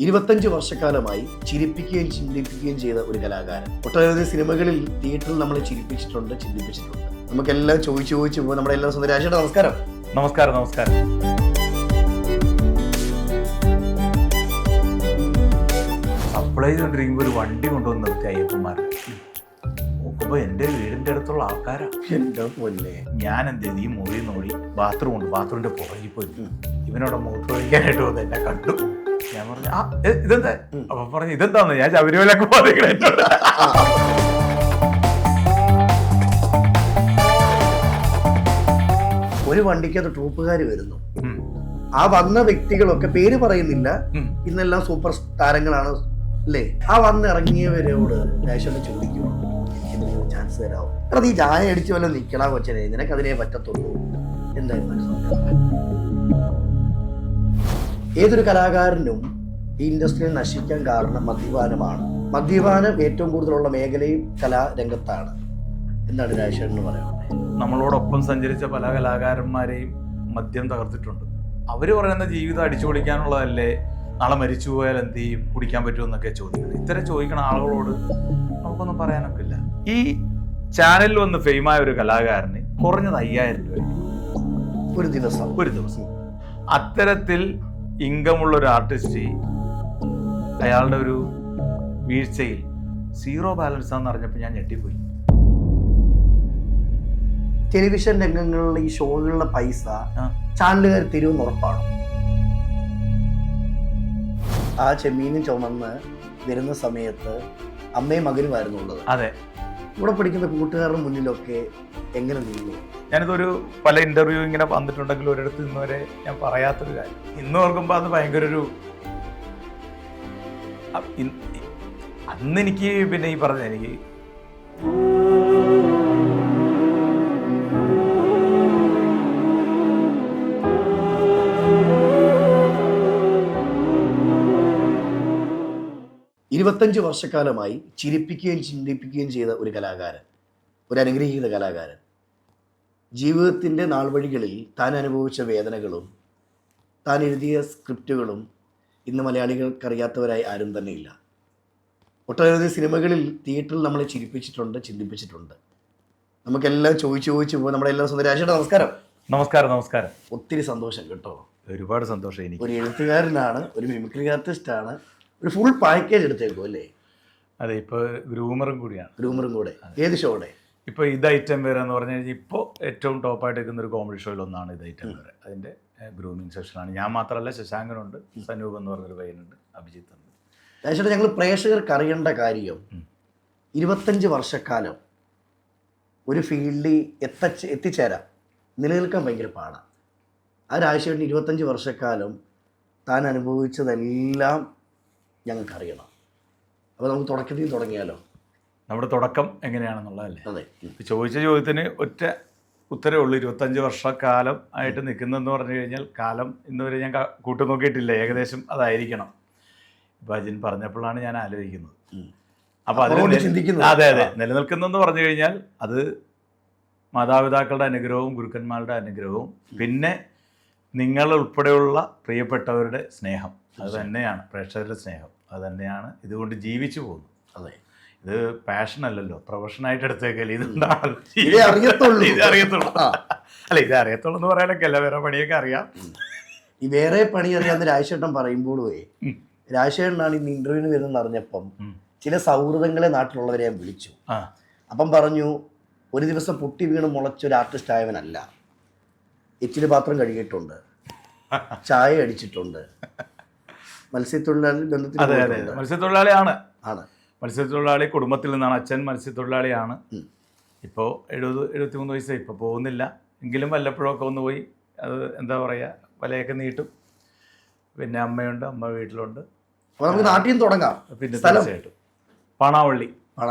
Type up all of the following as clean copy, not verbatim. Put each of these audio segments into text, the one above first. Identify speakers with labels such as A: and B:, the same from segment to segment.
A: 25 വർഷക്കാലമായി ചിരിപ്പിക്കുകയും ചിന്തിപ്പിക്കുകയും ചെയ്ത ഒരു കലാകാരൻ. ഒട്ടനവധി സിനിമകളിൽ തിയേറ്ററിൽ നമ്മളെ ചിരിപ്പിച്ചിട്ടുണ്ട്, ചിന്തിപ്പിച്ചിട്ടുണ്ട്. നമുക്കെല്ലാം ചോദിച്ചു പോകും. നമ്മുടെ എല്ലാ സ്വന്തം രാജേട്ടാ, നമസ്കാരം.
B: നമസ്കാരം. നമസ്കാരം. സപ്ലൈ ചെയ്തുകൊണ്ടിരിക്കുമ്പോൾ ഒരു വണ്ടി കൊണ്ടുവന്ന് നിർത്തി അയ്യപ്പന്മാർ നോക്കുമ്പോൾ എൻ്റെ വീടിൻ്റെ അടുത്തുള്ള ആൾക്കാരാ.
A: എൻ്റെ പൊന്നേ,
B: ഞാൻ എന്ത് ചെയ്തു, ഈ മുറി നോടി ബാത്റൂമിൻ്റെ പുറകിൽ പോയി ഇവനോട് മൂത്ത് ഒഴിക്കാനായിട്ട് വന്ന് എന്നെ കണ്ടു. ഞാൻ പറഞ്ഞു, ഇതെന്താ? അപ്പൊ പറഞ്ഞു, ഇതെന്താന്ന്. ഞാൻ ശബരിമലയൊക്കെ പോകാനായിട്ടുണ്ട്.
A: ഒരു വണ്ടിക്കകത്ത് ട്രൂപ്പുകാർ വരുന്നു. ആ വന്ന വ്യക്തികളൊക്കെ പേര് പറയുന്നില്ല, ഇന്നെല്ലാം സൂപ്പർ താരങ്ങളാണ് അല്ലേ. ആ വന്നിറങ്ങിയവരോട് രാജേഷ് ചോദിക്കും, എനിക്ക് ചാൻസ് തരാമോ? കാരണം ഈ ചായ അടിച്ചു വല്ല നിൽക്കണ കൊച്ചനെ, നിനക്ക് അതിനെ പറ്റത്തുള്ളൂ. എന്തായിരുന്നു? ഏതൊരു കലാകാരനും ഈ ഇൻഡസ്ട്രിയിൽ നശിക്കാൻ കാരണം മദ്യപാനമാണ്. മദ്യപാനം ഏറ്റവും കൂടുതലുള്ള മേഖലയും കലാരംഗത്താണ്. എന്താണ് രാജേഷേട്ടന് പറയാനുള്ളത്?
B: നമ്മളോടൊപ്പം സഞ്ചരിച്ച പല കലാകാരന്മാരെയും മദ്യം തകർത്തിട്ടുണ്ട്. അവർ പറയുന്ന ജീവിതം അടിച്ചു പൊളിക്കാനുള്ളതല്ലേ, നാളെ മരിച്ചു പോയാൽ എന്ത് ചെയ്യും, കുടിക്കാൻ പറ്റുമെന്നൊക്കെ ചോദിക്കണം. ഇത്തരം ചോദിക്കണ ആളുകളോട് നമുക്കൊന്നും പറയാനൊക്കെ ഇല്ല. ഈ ചാനലിൽ വന്ന് ഫെയിമായ ഒരു കലാകാരന് കുറഞ്ഞത് 5000 രൂപ
A: ഒരു ദിവസം.
B: അത്തരത്തിൽ ഇൻകമുള്ള ഒരു ആർട്ടിസ്റ്റ് അയാളുടെ ഒരു വീഴ്ചയിൽ സീറോ ബാലൻസ് ആണെന്ന് അറിഞ്ഞപ്പോൾ ഞാൻ ഞെട്ടിപ്പോയി.
A: ടെലിവിഷൻ രംഗങ്ങളിലെ ഈ ഷോകളിലെ പൈസ ചാനലുകാർ തരുമെന്ന് ഉറപ്പാണ്. ആ ചെമ്മീനും ചുമന്ന് വരുന്ന സമയത്ത് അമ്മയും മകനുമായിരുന്നു ഉള്ളത്.
B: അതെ.
A: ഇവിടെ പഠിക്കുന്ന കൂട്ടുകാരുടെ മുന്നിലൊക്കെ എങ്ങനെ നീങ്ങും?
B: ഞാനിതൊരു പല ഇന്റർവ്യൂ ഇങ്ങനെ വന്നിട്ടുണ്ടെങ്കിൽ ഒരിടത്ത് ഇന്നുവരെ ഞാൻ പറയാത്തൊരു കാര്യം. ഇന്ന് ഓർക്കുമ്പോൾ അത് ഭയങ്കര ഒരു അന്ന് എനിക്ക് പിന്നെ ഈ പറഞ്ഞ എനിക്ക്
A: ഇരുപത്തഞ്ച് വർഷക്കാലമായി ചിരിപ്പിക്കുകയും ചിന്തിപ്പിക്കുകയും ചെയ്ത ഒരു കലാകാരൻ, ഒരു അനുഗ്രഹീത കലാകാരൻ. ജീവിതത്തിൻ്റെ നാൾവഴികളിൽ താൻ അനുഭവിച്ച വേദനകളും താൻ എഴുതിയ സ്ക്രിപ്റ്റുകളും ഇന്ന് മലയാളികൾക്കറിയാത്തവരായി ആരും തന്നെ ഇല്ല. ഒട്ടനവധി സിനിമകളിൽ തിയേറ്ററിൽ നമ്മളെ ചിരിപ്പിച്ചിട്ടുണ്ട്, ചിന്തിപ്പിച്ചിട്ടുണ്ട്. നമുക്കെല്ലാം ചോദിച്ചു പോകും. നമ്മുടെ എല്ലാ സ്വന്തം രാജേട്ടാ, നമസ്കാരം.
B: നമസ്കാരം.
A: ഒത്തിരി സന്തോഷം കേട്ടോ.
B: ഒരുപാട് സന്തോഷം. എനിക്ക്
A: ഒരു എഴുത്തുകാരനാണ്, ഒരു മിമിക്രി ആർട്ടിസ്റ്റാണ്, ഒരു ഫുൾ പാക്കേജ് എടുത്തേക്കും അല്ലേ?
B: അതെ. ഇപ്പോൾ ഗ്രൂമറും
A: കൂടെ. ഏത് ഷോയുടെ?
B: ഇപ്പോൾ ഇത് ഐറ്റം വേറെ എന്ന് പറഞ്ഞു കഴിഞ്ഞാൽ ഇപ്പോൾ ഏറ്റവും ടോപ്പായിട്ട് നിൽക്കുന്ന ഒരു കോമഡി ഷോയിലൊന്നാണ് ഇത് ഐറ്റം വേറെ. അതിൻ്റെ ഗ്രൂമിങ് സെക്ഷനാണ്. ഞാൻ മാത്രമല്ല, ശശാങ്കനുണ്ട്, സനൂപ് എന്ന് പറഞ്ഞൊരു പയ്യനുണ്ട്, അഭിജിത്ത് ഉണ്ട്.
A: രാജേട്ടാ, ഞങ്ങൾ പ്രേക്ഷകർക്ക് അറിയേണ്ട കാര്യം, 25 വർഷക്കാലം ഒരു ഫീൽഡിൽ എത്തിച്ചേരാൻ, നിലനിൽക്കാൻ ഭയങ്കര പാടാണ്. ആ രാജേട്ടന് 25 വർഷക്കാലം താൻ അനുഭവിച്ചതെല്ലാം ഞങ്ങൾക്കറിയണം. അപ്പോൾ നമുക്ക് തുടക്കത്തിൽ തുടങ്ങിയാലോ? നമ്മുടെ
B: തുടക്കം എങ്ങനെയാണെന്നുള്ളതല്ലേ?
A: അതെ.
B: ചോദിച്ച ചോദ്യത്തിന് ഒറ്റ ഉത്തരവേ ഉള്ളൂ. 25 വർഷക്കാലം ആയിട്ട് നിൽക്കുന്നതെന്ന് പറഞ്ഞു കഴിഞ്ഞാൽ കാലം ഇന്നുവരെ ഞാൻ കൂട്ടു നോക്കിയിട്ടില്ല. ഏകദേശം അതായിരിക്കണം. ഇപ്പോൾ അജിൻ പറഞ്ഞപ്പോഴാണ് ഞാൻ ആലോചിക്കുന്നത്. അപ്പോൾ അതിൽ
A: ചിന്തിക്കുന്നത്.
B: അതെ. നിലനിൽക്കുന്നതെന്ന് പറഞ്ഞു കഴിഞ്ഞാൽ അത് മാതാപിതാക്കളുടെ അനുഗ്രഹവും ഗുരുക്കന്മാരുടെ അനുഗ്രഹവും പിന്നെ നിങ്ങൾ ഉൾപ്പെടെയുള്ള പ്രിയപ്പെട്ടവരുടെ സ്നേഹം, അത് തന്നെയാണ് പ്രേക്ഷകരുടെ സ്നേഹം. അത് തന്നെയാണ് ഇതുകൊണ്ട് ജീവിച്ചു പോകുന്നത്.
A: അതെ.
B: ഇത് പാഷൻ അല്ലല്ലോ, പ്രൊഫഷനായിട്ട് എടുത്തേക്കല്ലേ. ഇതുകൊണ്ടാണ്
A: ഇതേ അറിയത്തുള്ളൂ.
B: അല്ല, ഇത് അറിയത്തുള്ളൂ എന്ന് പറയാനൊക്കെ അല്ല, വേറെ പണിയൊക്കെ അറിയാം.
A: ഈ വേറെ പണി അറിയാവുന്ന രാജേട്ടൻ പറയുമ്പോഴേ, രാജേട്ടനാണ് ഇന്ന് ഇന്റർവ്യൂവിന് വരുന്നെന്ന് അറിഞ്ഞപ്പം ചില സൗഹൃദങ്ങളെ നാട്ടിലുള്ളവരെ ഞാൻ വിളിച്ചു. അപ്പം പറഞ്ഞു, ഒരു ദിവസം പൊട്ടി വീണ് മുളച്ചൊരു ആർട്ടിസ്റ്റ് ആയവനല്ല. എച്ചില് പാത്രം കഴുകിയിട്ടുണ്ട്, ചായ അടിച്ചിട്ടുണ്ട്, മത്സ്യത്തൊഴിലാളി ബന്ധത്തിൽ
B: മത്സ്യത്തൊഴിലാളിയാണ്. മത്സ്യത്തൊഴിലാളി കുടുംബത്തിൽ നിന്നാണ്. അച്ഛൻ മത്സ്യത്തൊഴിലാളിയാണ്. ഇപ്പോൾ 70-73 വയസ്സായി. ഇപ്പോൾ പോകുന്നില്ല, എങ്കിലും വല്ലപ്പോഴൊക്കെ ഒന്ന് പോയി അത് എന്താ പറയുക, വലയൊക്കെ നീട്ടും. പിന്നെ അമ്മയുണ്ട്, അമ്മ വീട്ടിലുണ്ട്.
A: അപ്പോൾ നമുക്ക് നാട്ടിൽ നിന്ന് തുടങ്ങാം.
B: പിന്നെ തീർച്ചയായിട്ടും പാണാവള്ളി,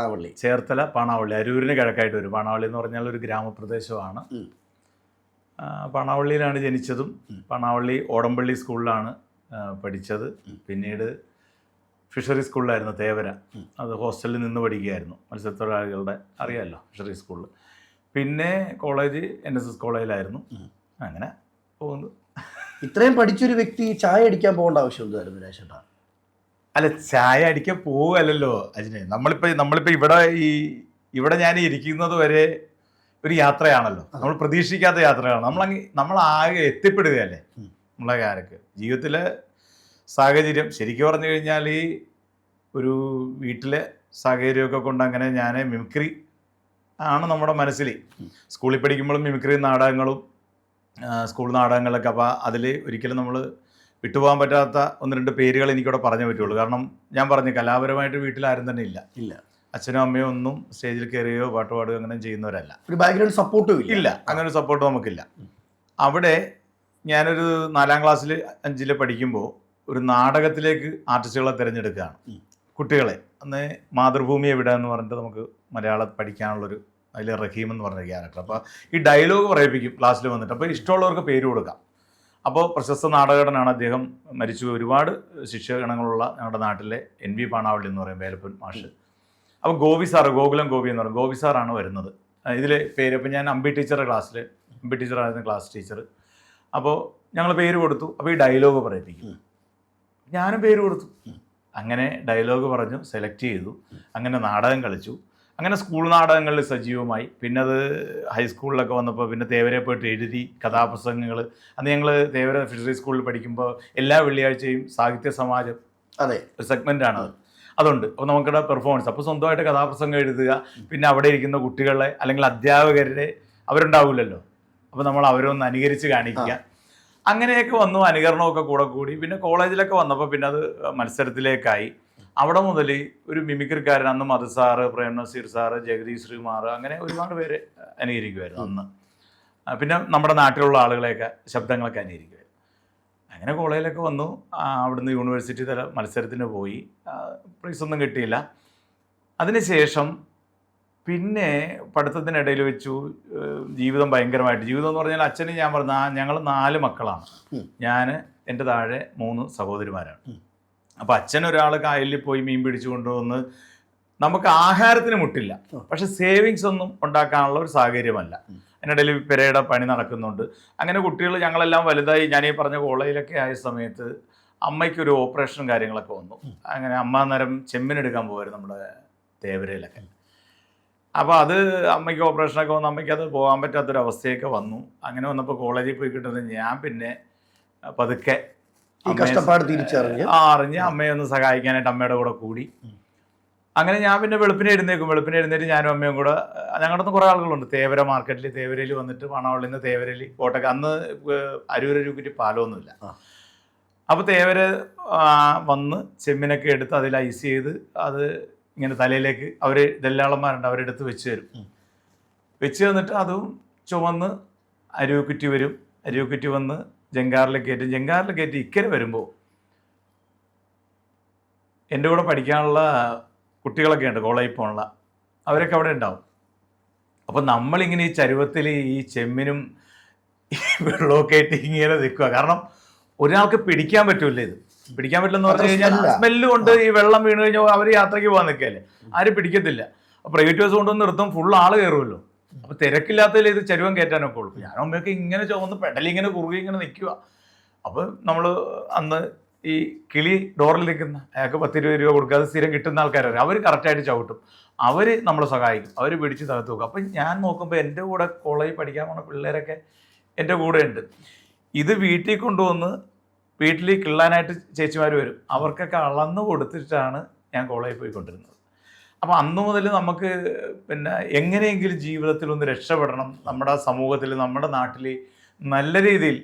B: ചേർത്തല പാണാവള്ളി, അരൂരിന് കിഴക്കായിട്ട് വരും. പാണാവള്ളി എന്ന് പറഞ്ഞാൽ ഒരു ഗ്രാമപ്രദേശമാണ്. പാണാവള്ളിയിലാണ് ജനിച്ചതും. പാണാവള്ളി ഓടമ്പള്ളി സ്കൂളിലാണ് പഠിച്ചത്. പിന്നീട് ഫിഷറി സ്കൂളിലായിരുന്നു തേവര. അത് ഹോസ്റ്റലിൽ നിന്ന് പഠിക്കുകയായിരുന്നു. മത്സ്യത്തൊഴിലാളികളുടെ അറിയാമല്ലോ, ഫിഷറി സ്കൂളിൽ. പിന്നെ കോളേജ് NSS കോളേജിലായിരുന്നു. അങ്ങനെ പോകുന്നു.
A: ഇത്രയും പഠിച്ചൊരു വ്യക്തി ചായ അടിക്കാൻ പോകേണ്ട ആവശ്യം എന്തായിരുന്നു രാജേട്ടാ?
B: അല്ല, ചായ അടിക്കാൻ പോവുകയല്ലോ അജിനെ. നമ്മളിപ്പോ ഇവിടെ ഞാൻ ഇരിക്കുന്നത് വരെ ഒരു യാത്രയാണല്ലോ. നമ്മൾ പ്രതീക്ഷിക്കാത്ത യാത്രയാണ്. നമ്മളാകെ എത്തിപ്പെടുകയല്ലേ നമ്മളെ കാര്യക്ക്. ജീവിതത്തിലെ സാഹചര്യം ശരിക്കും പറഞ്ഞു കഴിഞ്ഞാൽ ഈ ഒരു വീട്ടിലെ സാഹചര്യമൊക്കെ കൊണ്ട് അങ്ങനെ ഞാൻ മിമിക്രി ആണ് നമ്മുടെ മനസ്സിൽ. സ്കൂളിൽ പഠിക്കുമ്പോഴും മിമിക്രി നാടകങ്ങളും സ്കൂൾ നാടകങ്ങളൊക്കെ. അപ്പോൾ അതിൽ ഒരിക്കലും നമ്മൾ വിട്ടുപോകാൻ പറ്റാത്ത 1-2 പേരുകൾ എനിക്കിവിടെ പറഞ്ഞേ പറ്റുള്ളൂ. കാരണം ഞാൻ പറഞ്ഞു, കലാപരമായിട്ട് വീട്ടിലാരും തന്നെ ഇല്ല. അച്ഛനും അമ്മയും ഒന്നും സ്റ്റേജിൽ കയറുകയോ പാട്ട് പാടുകയോ അങ്ങനെ ചെയ്യുന്നവരല്ല.
A: ഒരു ബാക്ക്ഗ്രൗണ്ട് സപ്പോർട്ടും
B: ഇല്ല. അങ്ങനെ ഒരു സപ്പോർട്ട് നമുക്കില്ല. അവിടെ ഞാനൊരു 4ാം ക്ലാസ്സിൽ 5ൽ പഠിക്കുമ്പോൾ ഒരു നാടകത്തിലേക്ക് ആർട്ടിസ്റ്റുകളെ തിരഞ്ഞെടുക്കുകയാണ്, കുട്ടികളെ. അന്ന് മാതൃഭൂമി എവിടെ എന്ന് പറഞ്ഞിട്ട് നമുക്ക് മലയാളം പഠിക്കാനുള്ളൊരു, അതിൽ റഹീം എന്ന് പറഞ്ഞ ക്യാരക്ടർ. അപ്പോൾ ഈ ഡയലോഗ് പറയിപ്പിക്കും ക്ലാസ്സിൽ വന്നിട്ട്. അപ്പോൾ ഇഷ്ടമുള്ളവർക്ക് പേര് കൊടുക്കാം. അപ്പോൾ പ്രശസ്ത നാടകടനാണ് അദ്ദേഹം, മരിച്ചു. ഒരുപാട് ശിഷ്യഗണങ്ങളുള്ള ഞങ്ങളുടെ നാട്ടിലെ NV പാണാവള്ളി എന്ന് പറയും, വേലപ്പൻ മാഷ്. അപ്പോൾ ഗോപി സാറ്, ഗോകുലം ഗോപി എന്ന് പറയും, ഗോപി സാറാണ് വരുന്നത് ഇതിൽ പേര്. അപ്പോൾ ഞാൻ അമ്പി ടീച്ചറായിരുന്നു ക്ലാസ് ടീച്ചർ. അപ്പോൾ ഞങ്ങൾ പേര് കൊടുത്തു. അപ്പോൾ ഈ ഡയലോഗ് പറയിപ്പിക്കും. ഞാനും പേര് കൊടുത്തു. അങ്ങനെ ഡയലോഗ് പറഞ്ഞു, സെലക്ട് ചെയ്തു. അങ്ങനെ നാടകം കളിച്ചു. അങ്ങനെ സ്കൂൾ നാടകങ്ങളിൽ സജീവമായി. പിന്നെ അത് ഹൈസ്കൂളിലൊക്കെ വന്നപ്പോൾ പിന്നെ തേവരെ പോയിട്ട് എഴുതി കഥാപ്രസംഗങ്ങൾ. അന്ന് ഞങ്ങൾ തേവര ഫിഷറി സ്കൂളിൽ പഠിക്കുമ്പോൾ എല്ലാ വെള്ളിയാഴ്ചയും സാഹിത്യ സമാജം, അതെ, ഒരു സെഗ്മെൻ്റാണ് അതുണ്ട്. അപ്പോൾ നമുക്കിവിടെ പെർഫോമൻസ്. അപ്പോൾ സ്വന്തമായിട്ട് കഥാപ്രസംഗം എഴുതുക. പിന്നെ അവിടെ ഇരിക്കുന്ന കുട്ടികളെ അല്ലെങ്കിൽ അധ്യാപകരുടെ അവരുണ്ടാവില്ലല്ലോ, അപ്പോൾ നമ്മൾ അവരൊന്ന് അനുകരിച്ച് കാണിക്കുക. അങ്ങനെയൊക്കെ വന്നു. അനുകരണമൊക്കെ കൂടി. പിന്നെ കോളേജിലൊക്കെ വന്നപ്പോൾ പിന്നെ അത് മത്സരത്തിലേക്കായി. അവിടെ മുതൽ ഒരു മിമിക്രിക്കാരൻ, അന്ന് മധു സാറ്, പ്രേം നസീർ സാറ്, ജഗദീഷ് ശ്രീകുമാർ, അങ്ങനെ ഒരുപാട് പേര് അനുകരിക്കുമായിരുന്നു അന്ന്. പിന്നെ നമ്മുടെ നാട്ടിലുള്ള ആളുകളെയൊക്കെ ശബ്ദങ്ങളൊക്കെ അനുകരിക്കുമായിരുന്നു. അങ്ങനെ കോളേജിലൊക്കെ വന്നു. അവിടുന്ന് യൂണിവേഴ്സിറ്റി തല മത്സരത്തിന് പോയി. പ്രൈസൊന്നും കിട്ടിയില്ല. അതിനുശേഷം പിന്നെ പഠിത്തത്തിനിടയിൽ വെച്ചു ജീവിതം ഭയങ്കരമായിട്ട്. ജീവിതം എന്ന് പറഞ്ഞാൽ അച്ഛനും ഞാൻ പറഞ്ഞ ഞങ്ങൾ 4 മക്കളാണ്. ഞാൻ, എൻ്റെ താഴെ 3 സഹോദരിമാരാണ്. അപ്പോൾ അച്ഛൻ ഒരാൾ കായലിൽ പോയി മീൻ പിടിച്ചു കൊണ്ടുവന്ന്, നമുക്ക് ആഹാരത്തിന് മുട്ടില്ല, പക്ഷെ സേവിങ്സ് ഒന്നും ഉണ്ടാക്കാനുള്ള ഒരു സാഹചര്യമല്ല. അതിനിടയിൽ പെരയുടെ പണി നടക്കുന്നുണ്ട്. അങ്ങനെ കുട്ടികൾ ഞങ്ങളെല്ലാം വലുതായി. ഞാൻ ഈ പറഞ്ഞ കോളേജിലൊക്കെ ആയ സമയത്ത് അമ്മയ്ക്കൊരു ഓപ്പറേഷനും കാര്യങ്ങളൊക്കെ വന്നു. അങ്ങനെ അമ്മ നേരം ചെമ്മിനെടുക്കാൻ പോകുമായിരുന്നു നമ്മുടെ തേവരയിലൊക്കെ. അപ്പോൾ അത് അമ്മയ്ക്ക് ഓപ്പറേഷനൊക്കെ വന്നു. അമ്മയ്ക്ക് അത് പോകാൻ പറ്റാത്തൊരവസ്ഥയൊക്കെ വന്നു. അങ്ങനെ വന്നപ്പോൾ കോളേജിൽ പോയി കിട്ടുന്നത് ഞാൻ പിന്നെ പതുക്കെ
A: കഷ്ടപ്പാട് തിരിച്ചറിഞ്ഞ്
B: അമ്മയെ ഒന്ന് സഹായിക്കാനായിട്ട് അമ്മയുടെ കൂടെ കൂടി. അങ്ങനെ ഞാൻ പിന്നെ വെളുപ്പിനെ എഴുന്നേറ്റ് ഞാനും അമ്മയും കൂടെ, ഞങ്ങളുടെ കുറേ ആളുകളുണ്ട് തേവര മാർക്കറ്റിൽ, തേവരയിൽ വന്നിട്ട് പാണാവള്ളിയിൽ നിന്ന് തേവരയിൽ കോട്ടയ്ക്ക്. അന്ന് അരൂരൂപറ്റി പാലമൊന്നുമില്ല. അപ്പോൾ തേവര വന്ന് ചെമ്മിനൊക്കെ എടുത്ത് അതിൽ ഐസ് ചെയ്ത് അത് ഇങ്ങനെ തലയിലേക്ക് അവർ ദല്ലാളന്മാരുണ്ട്, അവരെടുത്ത് വെച്ച് തരും. വെച്ച് തന്നിട്ട് അതും ചുമന്ന് അരുവിക്കുറ്റി വരും. അരുവിക്കുറ്റി വന്ന് ജങ്കാറിൽ കയറ്റി ഇക്കരെ വരുമ്പോൾ എൻ്റെ കൂടെ പഠിക്കാനുള്ള കുട്ടികളൊക്കെ ഉണ്ട്, കോളേജിൽ പോകാനുള്ള, അവരൊക്കെ അവിടെ ഉണ്ടാവും. അപ്പം നമ്മളിങ്ങനെ ഈ ചരുവത്തിൽ ഈ ചെമ്മിനും വെള്ളമൊക്കെ ആയിട്ട് ഇങ്ങനെ നിൽക്കുക. കാരണം ഒരാൾക്ക് പിടിക്കാൻ പറ്റൂല, ഇത് പിടിക്കാൻ പറ്റില്ലെന്ന് പറഞ്ഞു കഴിഞ്ഞാൽ സ്മെല്ല് കൊണ്ട് ഈ വെള്ളം വീണ് കഴിഞ്ഞാൽ അവർ യാത്രയ്ക്ക് പോകാൻ നിൽക്കുകയല്ലേ, ആരും പിടിക്കത്തില്ല. അപ്പോൾ പ്രൈവറ്റ് ബസ് കൊണ്ടുവന്ന് നിർത്തും, ഫുൾ ആൾ കയറുമല്ലോ. അപ്പോൾ തിരക്കില്ലാത്തതിൽ ഇത് ചരുവം കയറ്റാനൊക്കെ ഉള്ളൂ. ഞാൻ അമ്മയൊക്കെ ഇങ്ങനെ ചുവന്ന് പെടലിങ്ങനെ കുറുകി ഇങ്ങനെ നിൽക്കുക. അപ്പോൾ നമ്മൾ അന്ന് ഈ കിളി ഡോറിൽ നിൽക്കുന്ന അയാൾക്ക് 10-20 രൂപ കൊടുക്കാതെ സ്ഥിരം കിട്ടുന്ന ആൾക്കാരവർ, അവർ കറക്റ്റായിട്ട് ചവിട്ടും, അവർ നമ്മളെ സഹായിക്കും, അവർ പിടിച്ച് തകർത്ത് വെക്കും. അപ്പം ഞാൻ നോക്കുമ്പോൾ എൻ്റെ കൂടെ കോളേജിൽ പഠിക്കാൻ പോണ പിള്ളേരൊക്കെ എൻ്റെ കൂടെ ഉണ്ട്. ഇത് വീട്ടിൽ കൊണ്ടുവന്ന് വീട്ടിൽ കിള്ളാനായിട്ട് ചേച്ചിമാർ വരും, അവർക്കൊക്കെ അളന്ന് കൊടുത്തിട്ടാണ് ഞാൻ കോളേജിൽ പോയിക്കൊണ്ടിരുന്നത്. അപ്പോൾ അന്ന് മുതൽ നമുക്ക് പിന്നെ എങ്ങനെയെങ്കിലും ജീവിതത്തിൽ ഒന്ന് രക്ഷപ്പെടണം, നമ്മുടെ സമൂഹത്തിൽ നമ്മുടെ നാട്ടിൽ നല്ല രീതിയിൽ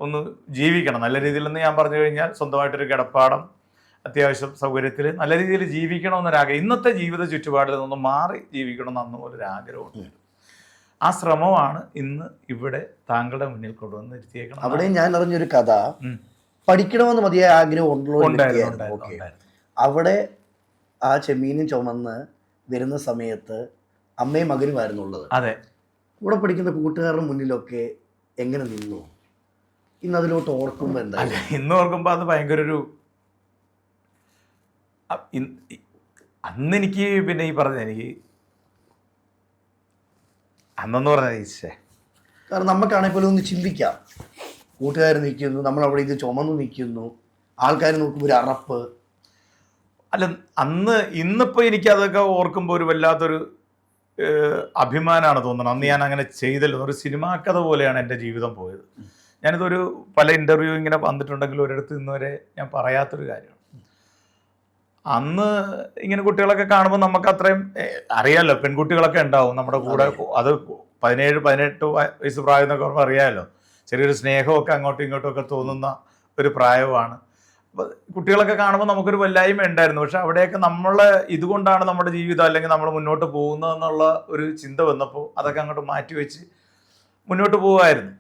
B: ഒന്ന് ജീവിക്കണം. നല്ല രീതിയിൽ എന്ന് ഞാൻ പറഞ്ഞു കഴിഞ്ഞാൽ സ്വന്തമായിട്ടൊരു കിടപ്പാടം, അത്യാവശ്യം സൗകര്യത്തിൽ നല്ല രീതിയിൽ ജീവിക്കണം എന്നൊരാഗ്രഹം. ഇന്നത്തെ ജീവിത ചുറ്റുപാടിൽ നിന്നും മാറി ജീവിക്കണം എന്ന് അന്ന് പോലെ ഒരാഗ്രഹമുണ്ട്. ആ ശ്രമമാണ് ഇന്ന് ഇവിടെ താങ്കളുടെ മുന്നിൽ കൊണ്ടുവന്ന് ഇരുത്തിയേക്കണം.
A: അവിടെ ഞാൻ അറിഞ്ഞൊരു കഥ, പഠിക്കണമെന്ന് മതിയായ ആഗ്രഹം അവിടെ ആ ചെമ്മീനും ചുമന്ന് വരുന്ന സമയത്ത് അമ്മയും മകനുമായിരുന്നുള്ളത്.
B: അതെ,
A: കൂടെ പഠിക്കുന്ന കൂട്ടുകാരുടെ മുന്നിലൊക്കെ എങ്ങനെ നിന്നു? ഇന്ന് അതിലോട്ട് ഓർക്കുമ്പോൾ എന്താ?
B: ഇന്ന് ഓർക്കുമ്പോൾ അത് ഭയങ്കര ഒരു അന്ന് എനിക്ക് പിന്നെ ഈ പറഞ്ഞ എനിക്ക് അന്നെന്ന് പറഞ്ഞ
A: കാരണം നമുക്കാണെങ്കിൽ പോലും ഒന്ന് ചിന്തിക്കാം. കൂട്ടുകാർ നിൽക്കുന്നു, നമ്മളവിടെ ഇത് ചുമന്ന് നിൽക്കുന്നു, ആൾക്കാർ നോക്കുമ്പോൾ ഒരു അറപ്പ്.
B: അല്ല ഇന്നിപ്പോൾ എനിക്ക് അതൊക്കെ ഓർക്കുമ്പോൾ ഒരു വല്ലാത്തൊരു അഭിമാനമാണ് തോന്നുന്നത്. അന്ന് ഞാൻ അങ്ങനെ ചെയ്തല്ലോ. ഒരു സിനിമാ കഥ പോലെയാണ് എൻ്റെ ജീവിതം പോയത്. ഞാനിതൊരു പല ഇൻ്റർവ്യൂ ഇങ്ങനെ വന്നിട്ടുണ്ടെങ്കിൽ ഒരിടത്ത് ഇന്നുവരെ ഞാൻ പറയാത്തൊരു കാര്യമാണ്. അന്ന് ഇങ്ങനെ കുട്ടികളൊക്കെ കാണുമ്പോൾ നമുക്ക് അത്രയും അറിയാമല്ലോ, പെൺകുട്ടികളൊക്കെ ഉണ്ടാവും നമ്മുടെ കൂടെ. അത് 17-18 വയസ്സ് പ്രായം എന്നൊക്കെ പറയുമ്പോൾ അറിയാമല്ലോ, ചെറിയൊരു സ്നേഹമൊക്കെ അങ്ങോട്ടും ഇങ്ങോട്ടും ഒക്കെ തോന്നുന്ന ഒരു പ്രായമാണ്. അപ്പോൾ കുട്ടികളൊക്കെ കാണുമ്പോൾ നമുക്കൊരു വല്ലായ്മ ഉണ്ടായിരുന്നു. പക്ഷെ അവിടെയൊക്കെ നമ്മൾ ഇതുകൊണ്ടാണ് നമ്മുടെ ജീവിതം അല്ലെങ്കിൽ നമ്മൾ മുന്നോട്ട് പോകുന്നതെന്നുള്ള ഒരു ചിന്ത വന്നപ്പോൾ അതൊക്കെ അങ്ങോട്ട് മാറ്റി വെച്ച് മുന്നോട്ട് പോകുമായിരുന്നു.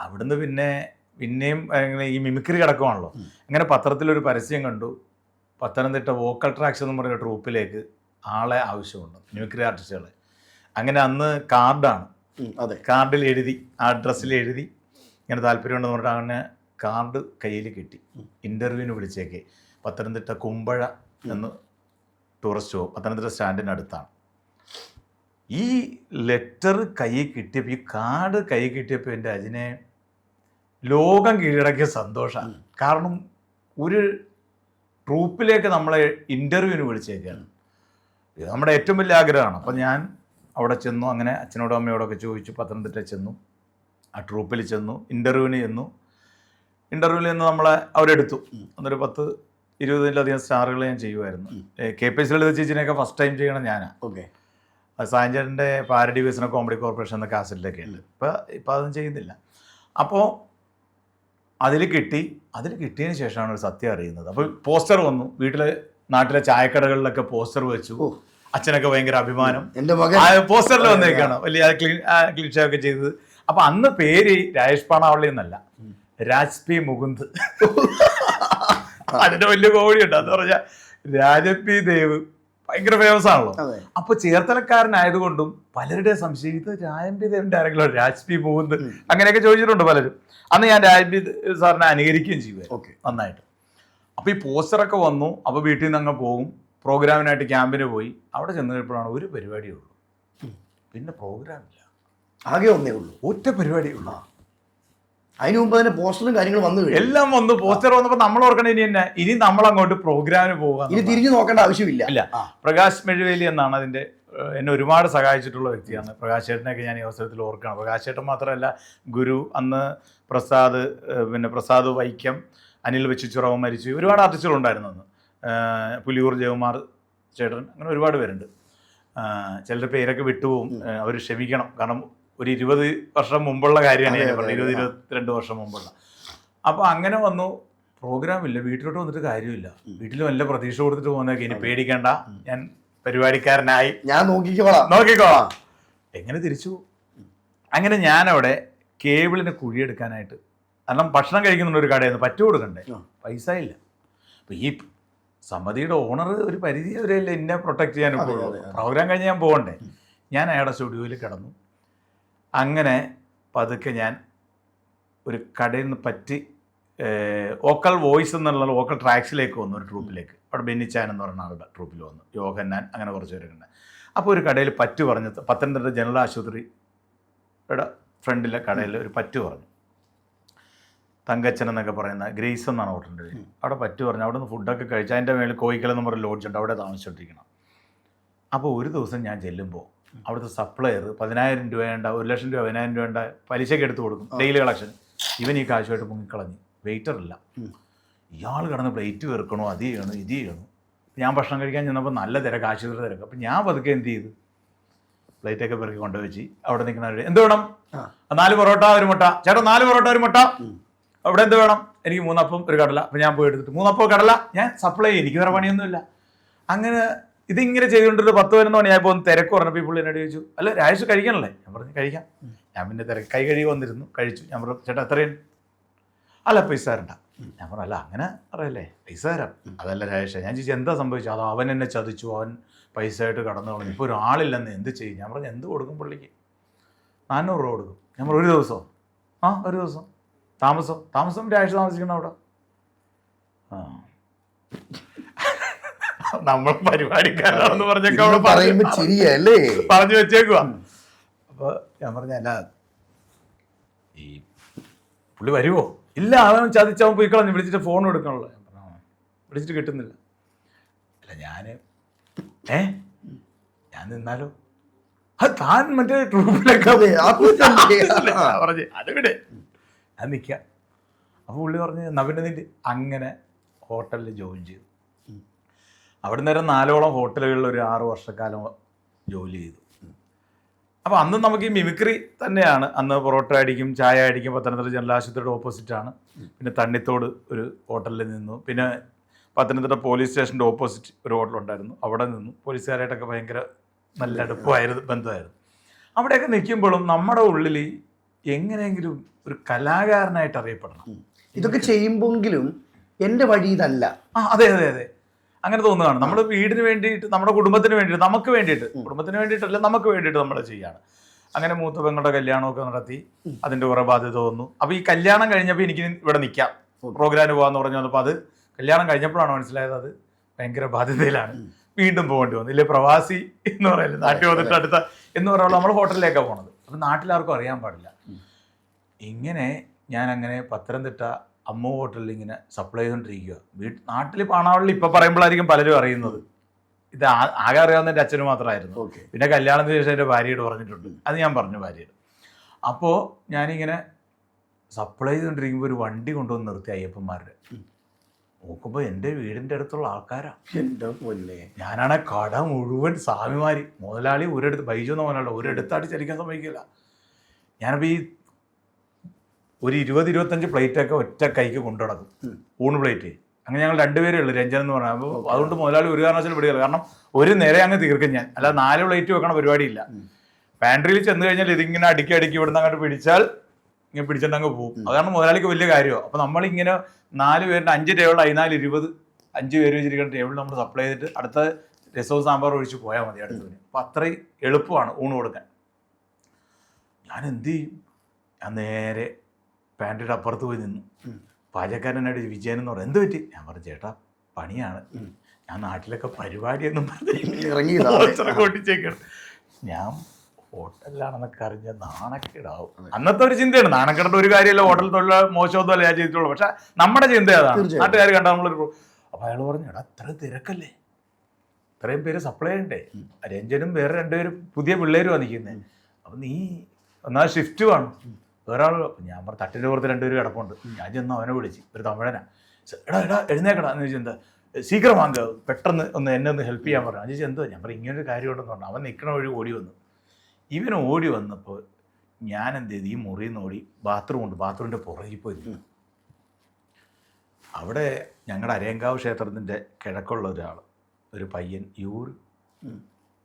B: അവിടുന്ന് പിന്നെയും ഈ മിമിക്രി കിടക്കുവാണല്ലോ. അങ്ങനെ പത്രത്തിലൊരു പരസ്യം കണ്ടു, പത്തനംതിട്ട വോക്കൽ ട്രാക്സ് എന്ന് പറയുന്ന ട്രൂപ്പിലേക്ക് ആളെ ആവശ്യമുണ്ട്, മിമിക്രി ആർട്ടിസ്റ്റുകളെ. അങ്ങനെ അന്ന് കാർഡാണ്,
A: അതെ,
B: കാർഡിൽ എഴുതി, ആ അഡ്രസ്സിൽ എഴുതി ഇങ്ങനെ താല്പര്യമുണ്ടെന്ന് പറഞ്ഞിട്ട് അങ്ങനെ കാർഡ് കയ്യിൽ കിട്ടി. ഇൻ്റർവ്യൂവിന് വിളിച്ചേക്ക് പത്തനംതിട്ട കുമ്പഴ എന്ന് ടൂറിസ്റ്റ് ഹോം, പത്തനംതിട്ട സ്റ്റാൻഡിന് അടുത്താണ്. ഈ ലെറ്റർ കയ്യിൽ കിട്ടിയപ്പോൾ, ഈ കാർഡ് കയ്യിൽ കിട്ടിയപ്പോൾ എൻ്റെ അതിനെ ലോകം കീഴടക്കിയ സന്തോഷമാണ്. കാരണം ഒരു ട്രൂപ്പിലേക്ക് നമ്മളെ ഇൻ്റർവ്യൂവിന് വിളിച്ചേക്കാണ്. ഇത് നമ്മുടെ ഏറ്റവും വലിയ ആഗ്രഹമാണ്. അപ്പം ഞാൻ അവിടെ ചെന്നു. അങ്ങനെ അച്ഛനോടും അമ്മയോടൊക്കെ ചോദിച്ചു, പത്തനംതിട്ട ചെന്നു, ആ ട്രൂപ്പിൽ ചെന്നു, ഇൻ്റർവ്യൂവിന് ചെന്നു. ഇൻ്റർവ്യൂവിൽ നിന്ന് നമ്മളെ അവരെടുത്തു. അന്നൊരു 10-20 സ്റ്റാറുകൾ ഞാൻ ചെയ്യുമായിരുന്നു. KPS ലളിത ചേച്ചിനെയൊക്കെ ഫസ്റ്റ് ടൈം ചെയ്യണം ഞാനാണ്.
A: ഓക്കെ.
B: സാഞ്ചറിൻ്റെ പാരഡി വികസന കോമഡി കോർപ്പറേഷൻ എന്ന കാസറ്റിലൊക്കെ ഉണ്ട്. ഇപ്പം അതൊന്നും ചെയ്യുന്നില്ല. അപ്പോൾ അതിൽ കിട്ടിയതിന് ശേഷമാണ് ഒരു സത്യം അറിയുന്നത്. അപ്പോൾ പോസ്റ്റർ വന്നു, നാട്ടിലെ ചായക്കടകളിലൊക്കെ പോസ്റ്റർ വെച്ചു. അച്ഛനൊക്കെ ഭയങ്കര അഭിമാനം, എൻ്റെ പോസ്റ്ററിൽ വന്നേക്കാണ് വലിയ ക്ലീൻ ഷോ ഒക്കെ ചെയ്തത്. അപ്പം അന്ന് പേര് രാജേഷ് പാണാവള്ളി എന്നല്ല, രാജ് പി മുകുന്ദ്. അതിൻ്റെ വലിയ കോമഡിയുണ്ട്. എന്ന് പറഞ്ഞാൽ രാജൻ പി ദേവ് ഭയങ്കര ഫേമസ് ആണല്ലോ. അപ്പോൾ ചേർത്തലക്കാരനായതുകൊണ്ടും പലരുടെയും സംശയം, ഇത് രാജൻ പി ദേവിൻ്റെ ആരെങ്കിലും രാജ് പി മുകുന്ദ് അങ്ങനെയൊക്കെ ചോദിച്ചിട്ടുണ്ട് പലരും. അന്ന് ഞാൻ രാജൻ പി സാറിനെ അനുകരിക്കുകയും ചെയ്യുമായിരുന്നു നന്നായിട്ട്. അപ്പോൾ ഈ പോസ്റ്ററൊക്കെ വന്നു. അപ്പോൾ വീട്ടിൽ നിന്ന് അങ്ങ് പോകും, പ്രോഗ്രാമിനായിട്ട് ക്യാമ്പിന് പോയി. അവിടെ ചെന്ന് കഴിയുമ്പോഴാണ് ഒരു പരിപാടിയേ ഉള്ളൂ, പിന്നെ പ്രോഗ്രാമില്ല,
A: ആകെ ഒന്നേ ഉള്ളൂ,
B: ഒറ്റ പരിപാടിയേ ഉള്ളൂ.
A: അതിന് മുമ്പ് തന്നെ പോസ്റ്ററും കാര്യങ്ങളും വന്നു,
B: എല്ലാം വന്നു. പോസ്റ്റർ വന്നപ്പോൾ നമ്മൾ ഓർക്കണം ഇനി നമ്മൾ അങ്ങോട്ട് പ്രോഗ്രാമിന് പോകാൻ,
A: ഇനി തിരിഞ്ഞു നോക്കേണ്ട ആവശ്യമില്ല.
B: ഇല്ല. പ്രകാശ് മെഴുവേലി എന്നാണ് അതിൻ്റെ, എന്നെ ഒരുപാട് സഹായിച്ചിട്ടുള്ള വ്യക്തിയാണ്. പ്രകാശ് ചേട്ടനെയൊക്കെ ഞാൻ ഈ അവസരത്തിൽ ഓർക്കണം. പ്രകാശ് ചേട്ടൻ മാത്രമല്ല, ഗുരു, അന്ന് പ്രസാദ് വൈക്കം, അനിൽ വെച്ചുറവ് മരിച്ചു, ഒരുപാട് ആർട്ടിസ്റ്റുകളുണ്ടായിരുന്നു അന്ന്. പുലിയൂർ ജയകുമാർ ചേട്ടൻ, അങ്ങനെ ഒരുപാട് പേരുണ്ട്. ചിലരുടെ പേരൊക്കെ വിട്ടുപോകും, അവർ ക്ഷമിക്കണം. കാരണം ഒരു 20 വർഷം മുമ്പുള്ള കാര്യമാണ് ഞാൻ പറഞ്ഞത്, 20-22 വർഷം മുമ്പുള്ള. അപ്പോൾ അങ്ങനെ വന്നു, പ്രോഗ്രാമില്ല, വീട്ടിലോട്ട് വന്നിട്ട് കാര്യമില്ല. വീട്ടിൽ വല്ല പ്രതീക്ഷ കൊടുത്തിട്ട് പോകുന്നതൊക്കെ, ഇനി പേടിക്കേണ്ട, ഞാൻ പരിപാടിക്കാരനായി, ഞാൻ നോക്കിക്കോളാം. എങ്ങനെ തിരിച്ചു പോകും? അങ്ങനെ ഞാനവിടെ കേബിളിന് കുഴിയെടുക്കാനായിട്ട്, കാരണം ഭക്ഷണം കഴിക്കുന്നുണ്ട് ഒരു കടയിൽ നിന്ന്, പറ്റു കൊടുക്കണ്ടേ, പൈസ ഇല്ല. അപ്പോൾ ഈ സമിതിയുടെ ഓണർ ഒരു പരിധി വരെയല്ലേ എന്നെ പ്രൊട്ടക്ട് ചെയ്യാൻ, പ്രോഗ്രാം കഴിഞ്ഞ് ഞാൻ പോകണ്ടേ. ഞാൻ അയാളുടെ സ്റ്റുഡിയോയിൽ കിടന്നു. അങ്ങനെ പതുക്കെ ഞാൻ ഒരു കടയിൽ നിന്ന് പറ്റി വോക്കൽ വോയിസ് എന്നുള്ള വോക്കൽ ട്രാക്സിലേക്ക് വന്നു, ഒരു ട്രൂപ്പിലേക്ക്. അവിടെ ബെന്നിച്ചാൻ എന്ന് പറയുന്ന ആളുടെ ട്രൂപ്പിൽ വന്നു, യോഹന്നാൻ, അങ്ങനെ കുറച്ച് പേരൊക്കെ ഉണ്ട്. അപ്പോൾ ഒരു കടയിൽ പറ്റു പറഞ്ഞു, പത്തനംതിട്ട ജനറൽ ആശുപത്രിയുടെ ഫ്രണ്ടിലെ കടയിൽ ഒരു പറ്റു പറഞ്ഞു. തങ്കച്ചൻ എന്നൊക്കെ പറയുന്ന ഗ്രേസ് എന്നാണ് ഹോട്ടലിൻ്റെ പേര്. അവിടെ പറ്റു പറഞ്ഞു. അവിടെ നിന്ന് ഫുഡൊക്കെ കഴിച്ച് അതിൻ്റെ മേളിൽ കോയിക്കലെന്ന് പറഞ്ഞ ലോഡ്ജ് ഉണ്ട്, അവിടെ താമസിച്ചോണ്ടിരിക്കണം. അപ്പോൾ ഒരു ദിവസം ഞാൻ ചെല്ലുമ്പോൾ അവിടുത്തെ സപ്ലയർ 10,000 രൂപയുണ്ട, 1 ലക്ഷം രൂപ, 10,000 രൂപയുണ്ട പലിശയ്ക്ക് എടുത്ത് കൊടുക്കും, ഡെയിലി കളക്ഷൻ. ഇവൻ ഈ കാശുമായിട്ട് മുങ്ങിക്കളഞ്ഞ്, വെയിറ്ററില്ല. ഇയാൾ കിടന്ന് പ്ലേറ്റ് വെറുക്കണോ, അത് ചെയ്യണോ, ഇത് ചെയ്യണോ. ഞാൻ ഭക്ഷണം കഴിക്കാൻ ചെന്നപ്പോൾ നല്ല തിരക്ക്, ആശുപത്രി തിരക്ക്. അപ്പം ഞാൻ പതുക്കെ എന്ത് ചെയ്തു, പ്ലേറ്റൊക്കെ പെറുക്കി കൊണ്ടുവച്ച് അവിടെ നിൽക്കുന്നവർ, എന്ത് വേണം? 4 പൊറോട്ട 1 മുട്ട. ചേട്ടാ 4 പൊറോട്ട 1 മുട്ട. അവിടെ എന്ത് വേണം? എനിക്ക് 3 അപ്പം 1 കടല. അപ്പം ഞാൻ പോയി എടുത്തിട്ട് 3 അപ്പം കടല, ഞാൻ സപ്ലൈ ചെയ്യും, എനിക്ക് വേറെ പണിയൊന്നുമില്ല. അങ്ങനെ ഇതിങ്ങനെ ചെയ്തുകൊണ്ടൊരു 10-11 മണിയായപ്പോൾ ഒന്ന് തിരക്ക് പറഞ്ഞപ്പോൾ ഈ പുള്ളി എന്നോട് ചോദിച്ചു, അല്ല രാജേഷ് കഴിക്കണല്ലേ? ഞാൻ പറഞ്ഞു കഴിക്കാം. ഞാൻ പിന്നെ കൈ കഴുകി വന്നിരുന്നു, കഴിച്ചു. ഞാൻ പറഞ്ഞു ചേട്ടാ എത്രയും? അല്ല പൈസ തരണ്ട. ഞാൻ പറഞ്ഞു അല്ല അങ്ങനെ പറയല്ലേ, പൈസ തരാം. അതല്ല രാജേഷ്. ഞാൻ ചോദിച്ചു എന്താ സംഭവിച്ചത്? അതോ അവൻ എന്നെ ചതിച്ചു, അവൻ പൈസ ആയിട്ട് കടന്നു കളഞ്ഞു, ഇപ്പോൾ ഒരാളില്ലെന്ന് എന്ത് ചെയ്യും? ഞാൻ പറഞ്ഞു എന്ത് കൊടുക്കും പുള്ളിക്ക്? 400 രൂപ കൊടുക്കും. ഞാൻ പറഞ്ഞു 1 ദിവസമോ? ആ 1 ദിവസം. താമസം രാജേഷ് താമസിക്കണം അവിടെ. ആ നമ്മൾ പരിപാടിക്കാരാണെന്ന് പറഞ്ഞു വെച്ചേക്കുവാ. അപ്പൊ ഞാൻ പറഞ്ഞ അല്ല ഈ പുള്ളി വരുമോ? ഇല്ല, അവൻ ചതിച്ചവൻ പോയി കളഞ്ഞു, വിളിച്ചിട്ട് ഫോൺ എടുക്കണല്ലോ. ഞാൻ പറഞ്ഞു വിളിച്ചിട്ട് കിട്ടുന്നില്ല. ഞാൻ ഞാൻ നിന്നാലോ, അത് താൻ മറ്റേ ട്രൂപ്പിലൊക്കെ പറഞ്ഞ് അതിവിടെ ഞാൻ നിൽക്കാം. അപ്പോൾ പുള്ളി പറഞ്ഞ് എന്നാ പിന്നെ നിൻ്റെ അങ്ങനെ ഹോട്ടലിൽ ജോയിൻ ചെയ്തു. അവിടെ നേരം 4ഓളം ഹോട്ടലുകളിൽ ഒരു 6 വർഷക്കാലം ജോലി ചെയ്തു. അപ്പോൾ അന്ന് നമുക്ക് ഈ മിമിക്രി തന്നെയാണ്. അന്ന് പൊറോട്ട അടിക്കും, ചായ അടിക്കും. പത്തനംതിട്ട ജനറൽ ആശുപത്രിയുടെ ഓപ്പോസിറ്റാണ്. പിന്നെ തണ്ണിത്തോട് ഒരു ഹോട്ടലിൽ നിന്നു. പിന്നെ പത്തനംതിട്ട പോലീസ് സ്റ്റേഷൻ്റെ ഓപ്പോസിറ്റ് ഒരു ഹോട്ടലുണ്ടായിരുന്നു, അവിടെ നിന്നു. പോലീസുകാരായിട്ടൊക്കെ ഭയങ്കര നല്ല അടുപ്പമായിരുന്നു, ബന്ധമായിരുന്നു. അവിടെയൊക്കെ നിൽക്കുമ്പോഴും നമ്മുടെ ഉള്ളിൽ എങ്ങനെയെങ്കിലും ഒരു കലാകാരനായിട്ട് അറിയപ്പെടണം.
A: ഇതൊക്കെ ചെയ്യുമ്പോഴെങ്കിലും എൻ്റെ വഴി ഇതല്ല.
B: അതെ അതെ അതെ, അങ്ങനെ തോന്നുകയാണ്. നമ്മൾ വീടിന് വേണ്ടിയിട്ട്, നമ്മുടെ കുടുംബത്തിന് വേണ്ടിയിട്ട്, നമുക്ക് വേണ്ടിയിട്ട്, കുടുംബത്തിന് വേണ്ടിയിട്ടല്ല നമുക്ക് വേണ്ടിയിട്ട് നമ്മൾ ചെയ്യാണ്. അങ്ങനെ മൂത്ത പെങ്ങളുടെ കല്യാണമൊക്കെ നടത്തി. അതിൻ്റെ കുറേ ബാധ്യത വന്നു. അപ്പോൾ ഈ കല്യാണം കഴിഞ്ഞപ്പോൾ എനിക്ക് ഇവിടെ നിൽക്കാം, പ്രോഗ്രാമിന് പോകാമെന്ന് പറഞ്ഞു വന്നപ്പോൾ അത് കല്യാണം കഴിഞ്ഞപ്പോഴാണ് മനസ്സിലായത് അത് ഭയങ്കര ബാധ്യതയിലാണ്, വീണ്ടും പോകേണ്ടി വന്നു. ഇല്ലേ പ്രവാസി എന്ന് പറയല്ലേ, നാട്ടിൽ വന്നിട്ട് അടുത്ത എന്ന് പറയുമ്പോൾ നമ്മൾ ഹോട്ടലിലേക്കാണ് പോണത്. അപ്പം നാട്ടിലാർക്കും അറിയാൻ പാടില്ല. ഇങ്ങനെ ഞാൻ അങ്ങനെ പത്തനംതിട്ട അമ്മ ഹോട്ടലിൽ ഇങ്ങനെ സപ്ലൈ ചെയ്തുകൊണ്ടിരിക്കുക. നാട്ടിൽ പാണാവള്ളിൽ ഇപ്പം പറയുമ്പോഴായിരിക്കും പലരും അറിയുന്നത്. ഇത് ആകെ അറിയാവുന്ന എൻ്റെ അച്ഛന് മാത്രമായിരുന്നു. പിന്നെ കല്യാണത്തിന് ശേഷം എൻ്റെ ഭാര്യയോട് പറഞ്ഞിട്ടുണ്ട്, അത് ഞാൻ പറഞ്ഞു ഭാര്യയോട്. അപ്പോൾ ഞാനിങ്ങനെ സപ്ലൈ ചെയ്തുകൊണ്ടിരിക്കുമ്പോൾ ഒരു വണ്ടി കൊണ്ടുവന്ന് നിർത്തി അയ്യപ്പന്മാരുടെ. നോക്കുമ്പോൾ എൻ്റെ വീടിൻ്റെ അടുത്തുള്ള ആൾക്കാരാണ്.
A: എൻ്റെ പൊന്നെ,
B: ഞാനാണെ കട മുഴുവൻ സ്വാമിമാരി. മുതലാളി ഒരിടത്ത് ബൈജു എന്ന മുതലാളി ഒരിടത്തായിട്ട് ചലിക്കാൻ സമ്മതിക്കില്ല. ഞാനപ്പോൾ ഈ ഒരു 20-25 പ്ലേറ്റൊക്കെ ഒറ്റ കൈക്ക് കൊണ്ടു നടക്കും, ഊണ് പ്ലേറ്റ്. അങ്ങനെ ഞങ്ങൾ 2 പേരേ ഉള്ളൂ, രഞ്ജൻ എന്ന് പറഞ്ഞാൽ. അപ്പോൾ അതുകൊണ്ട് മുതലാളി ഒരു കാരണവശാലും പിടിക്കില്ല. കാരണം ഒരു നേരെ അങ്ങ് തീർക്കും ഞാൻ, അല്ലാതെ 4 പ്ലേറ്റ് വെക്കണ പരിപാടിയില്ല. പാൻട്രിയിൽ ചെന്ന് കഴിഞ്ഞാൽ ഇതിങ്ങനെ അടുക്കി ഇവിടുന്ന് അങ്ങോട്ട് പിടിച്ചാൽ ഇങ്ങനെ പിടിച്ചിട്ട് അങ്ങ് പോകും. അതാണ് മുതലാളിക്ക് വലിയ കാര്യമാണ്. അപ്പോൾ നമ്മളിങ്ങനെ 4 പേരുടെ 5 ടേബിൾ 14-20 5 പേര് വെച്ചിരിക്കുന്ന ടേബിൾ നമ്മൾ സപ്ലൈ ചെയ്തിട്ട് അടുത്ത രസവും സാമ്പാറും ഒഴിച്ച് പോയാൽ മതി അടുത്തതിന്. അപ്പോൾ അത്രയും എളുപ്പമാണ് ഊണ് കൊടുക്കാൻ. ഞാൻ എന്ത് ചെയ്യും? ഞാൻ നേരെ പാൻറ്റിയുടെ അപ്പുറത്ത് പോയി നിന്നു. പാചകക്കാരനായിട്ട് വിജയൻ എന്ന് പറഞ്ഞു, എന്ത് പറ്റി? ഞാൻ പറഞ്ഞു, ചേട്ടാ പണിയാണ്, ഞാൻ നാട്ടിലൊക്കെ പരിപാടിയൊന്നും കൊട്ടിച്ചേക്കാണ്, ഞാൻ ഹോട്ടലിലാണെന്നൊക്കെ അറിഞ്ഞ നാണക്കേടാവും. അന്നത്തെ ഒരു ചിന്തയാണ്. നാണക്കേടേണ്ട ഒരു കാര്യമല്ല, ഹോട്ടൽ തൊഴിൽ മോശമൊന്നുമല്ല ഞാൻ ചെയ്തിട്ടുള്ളൂ. പക്ഷെ നമ്മുടെ ചിന്ത അതാണ്, നാട്ടുകാർ കണ്ടാൽ നമ്മളൊരു. അപ്പോൾ അയാൾ പറഞ്ഞു, എടാ അത്ര തിരക്കല്ലേ, ഇത്രയും പേര് സപ്ലൈ ചെയ്യണ്ടേ? രഞ്ജനും വേറെ 2 പേരും പുതിയ പിള്ളേരുമാണ് നിൽക്കുന്നത്. അപ്പം നീ ഒന്നാ ഷിഫ്റ്റ് വേണം. വേറെ ആൾ, ഞാൻ പറഞ്ഞു തട്ടിൻ്റെ പുറത്ത് 2 പേര് കിടപ്പുണ്ട്. ഞാൻ ചെന്ന് അവനെ വിളിച്ച്, ഒരു തമിഴനാ. എടാ എഴുന്നേക്കടാ എന്ന് ചോദിച്ചാൽ എന്താ, സീക്കിരം വാങ്ങുക, പെട്ടെന്ന് എന്നെ ഒന്ന് ഹെൽപ്പ് ചെയ്യാൻ പറഞ്ഞു. ഞാൻ ചോദിച്ചാൽ എന്തോ? ഞാൻ പറഞ്ഞു ഇങ്ങനൊരു കാര്യമുണ്ടെന്ന് പറഞ്ഞു. അവൻ നിൽക്കണ വഴി ഓടി വന്നു. ഇവൻ ഓടി വന്നപ്പോൾ ഞാൻ എന്ത് ചെയ്തു, ഈ മുറിയിൽ നിന്ന് ഓടി ബാത്റൂമുണ്ട്, ബാത്റൂമിൻ്റെ പുറകിൽ പോയി. അവിടെ ഞങ്ങളുടെ അരയങ്കാവ് ക്ഷേത്രത്തിൻ്റെ കിഴക്കുള്ള ഒരാൾ, ഒരു പയ്യൻ,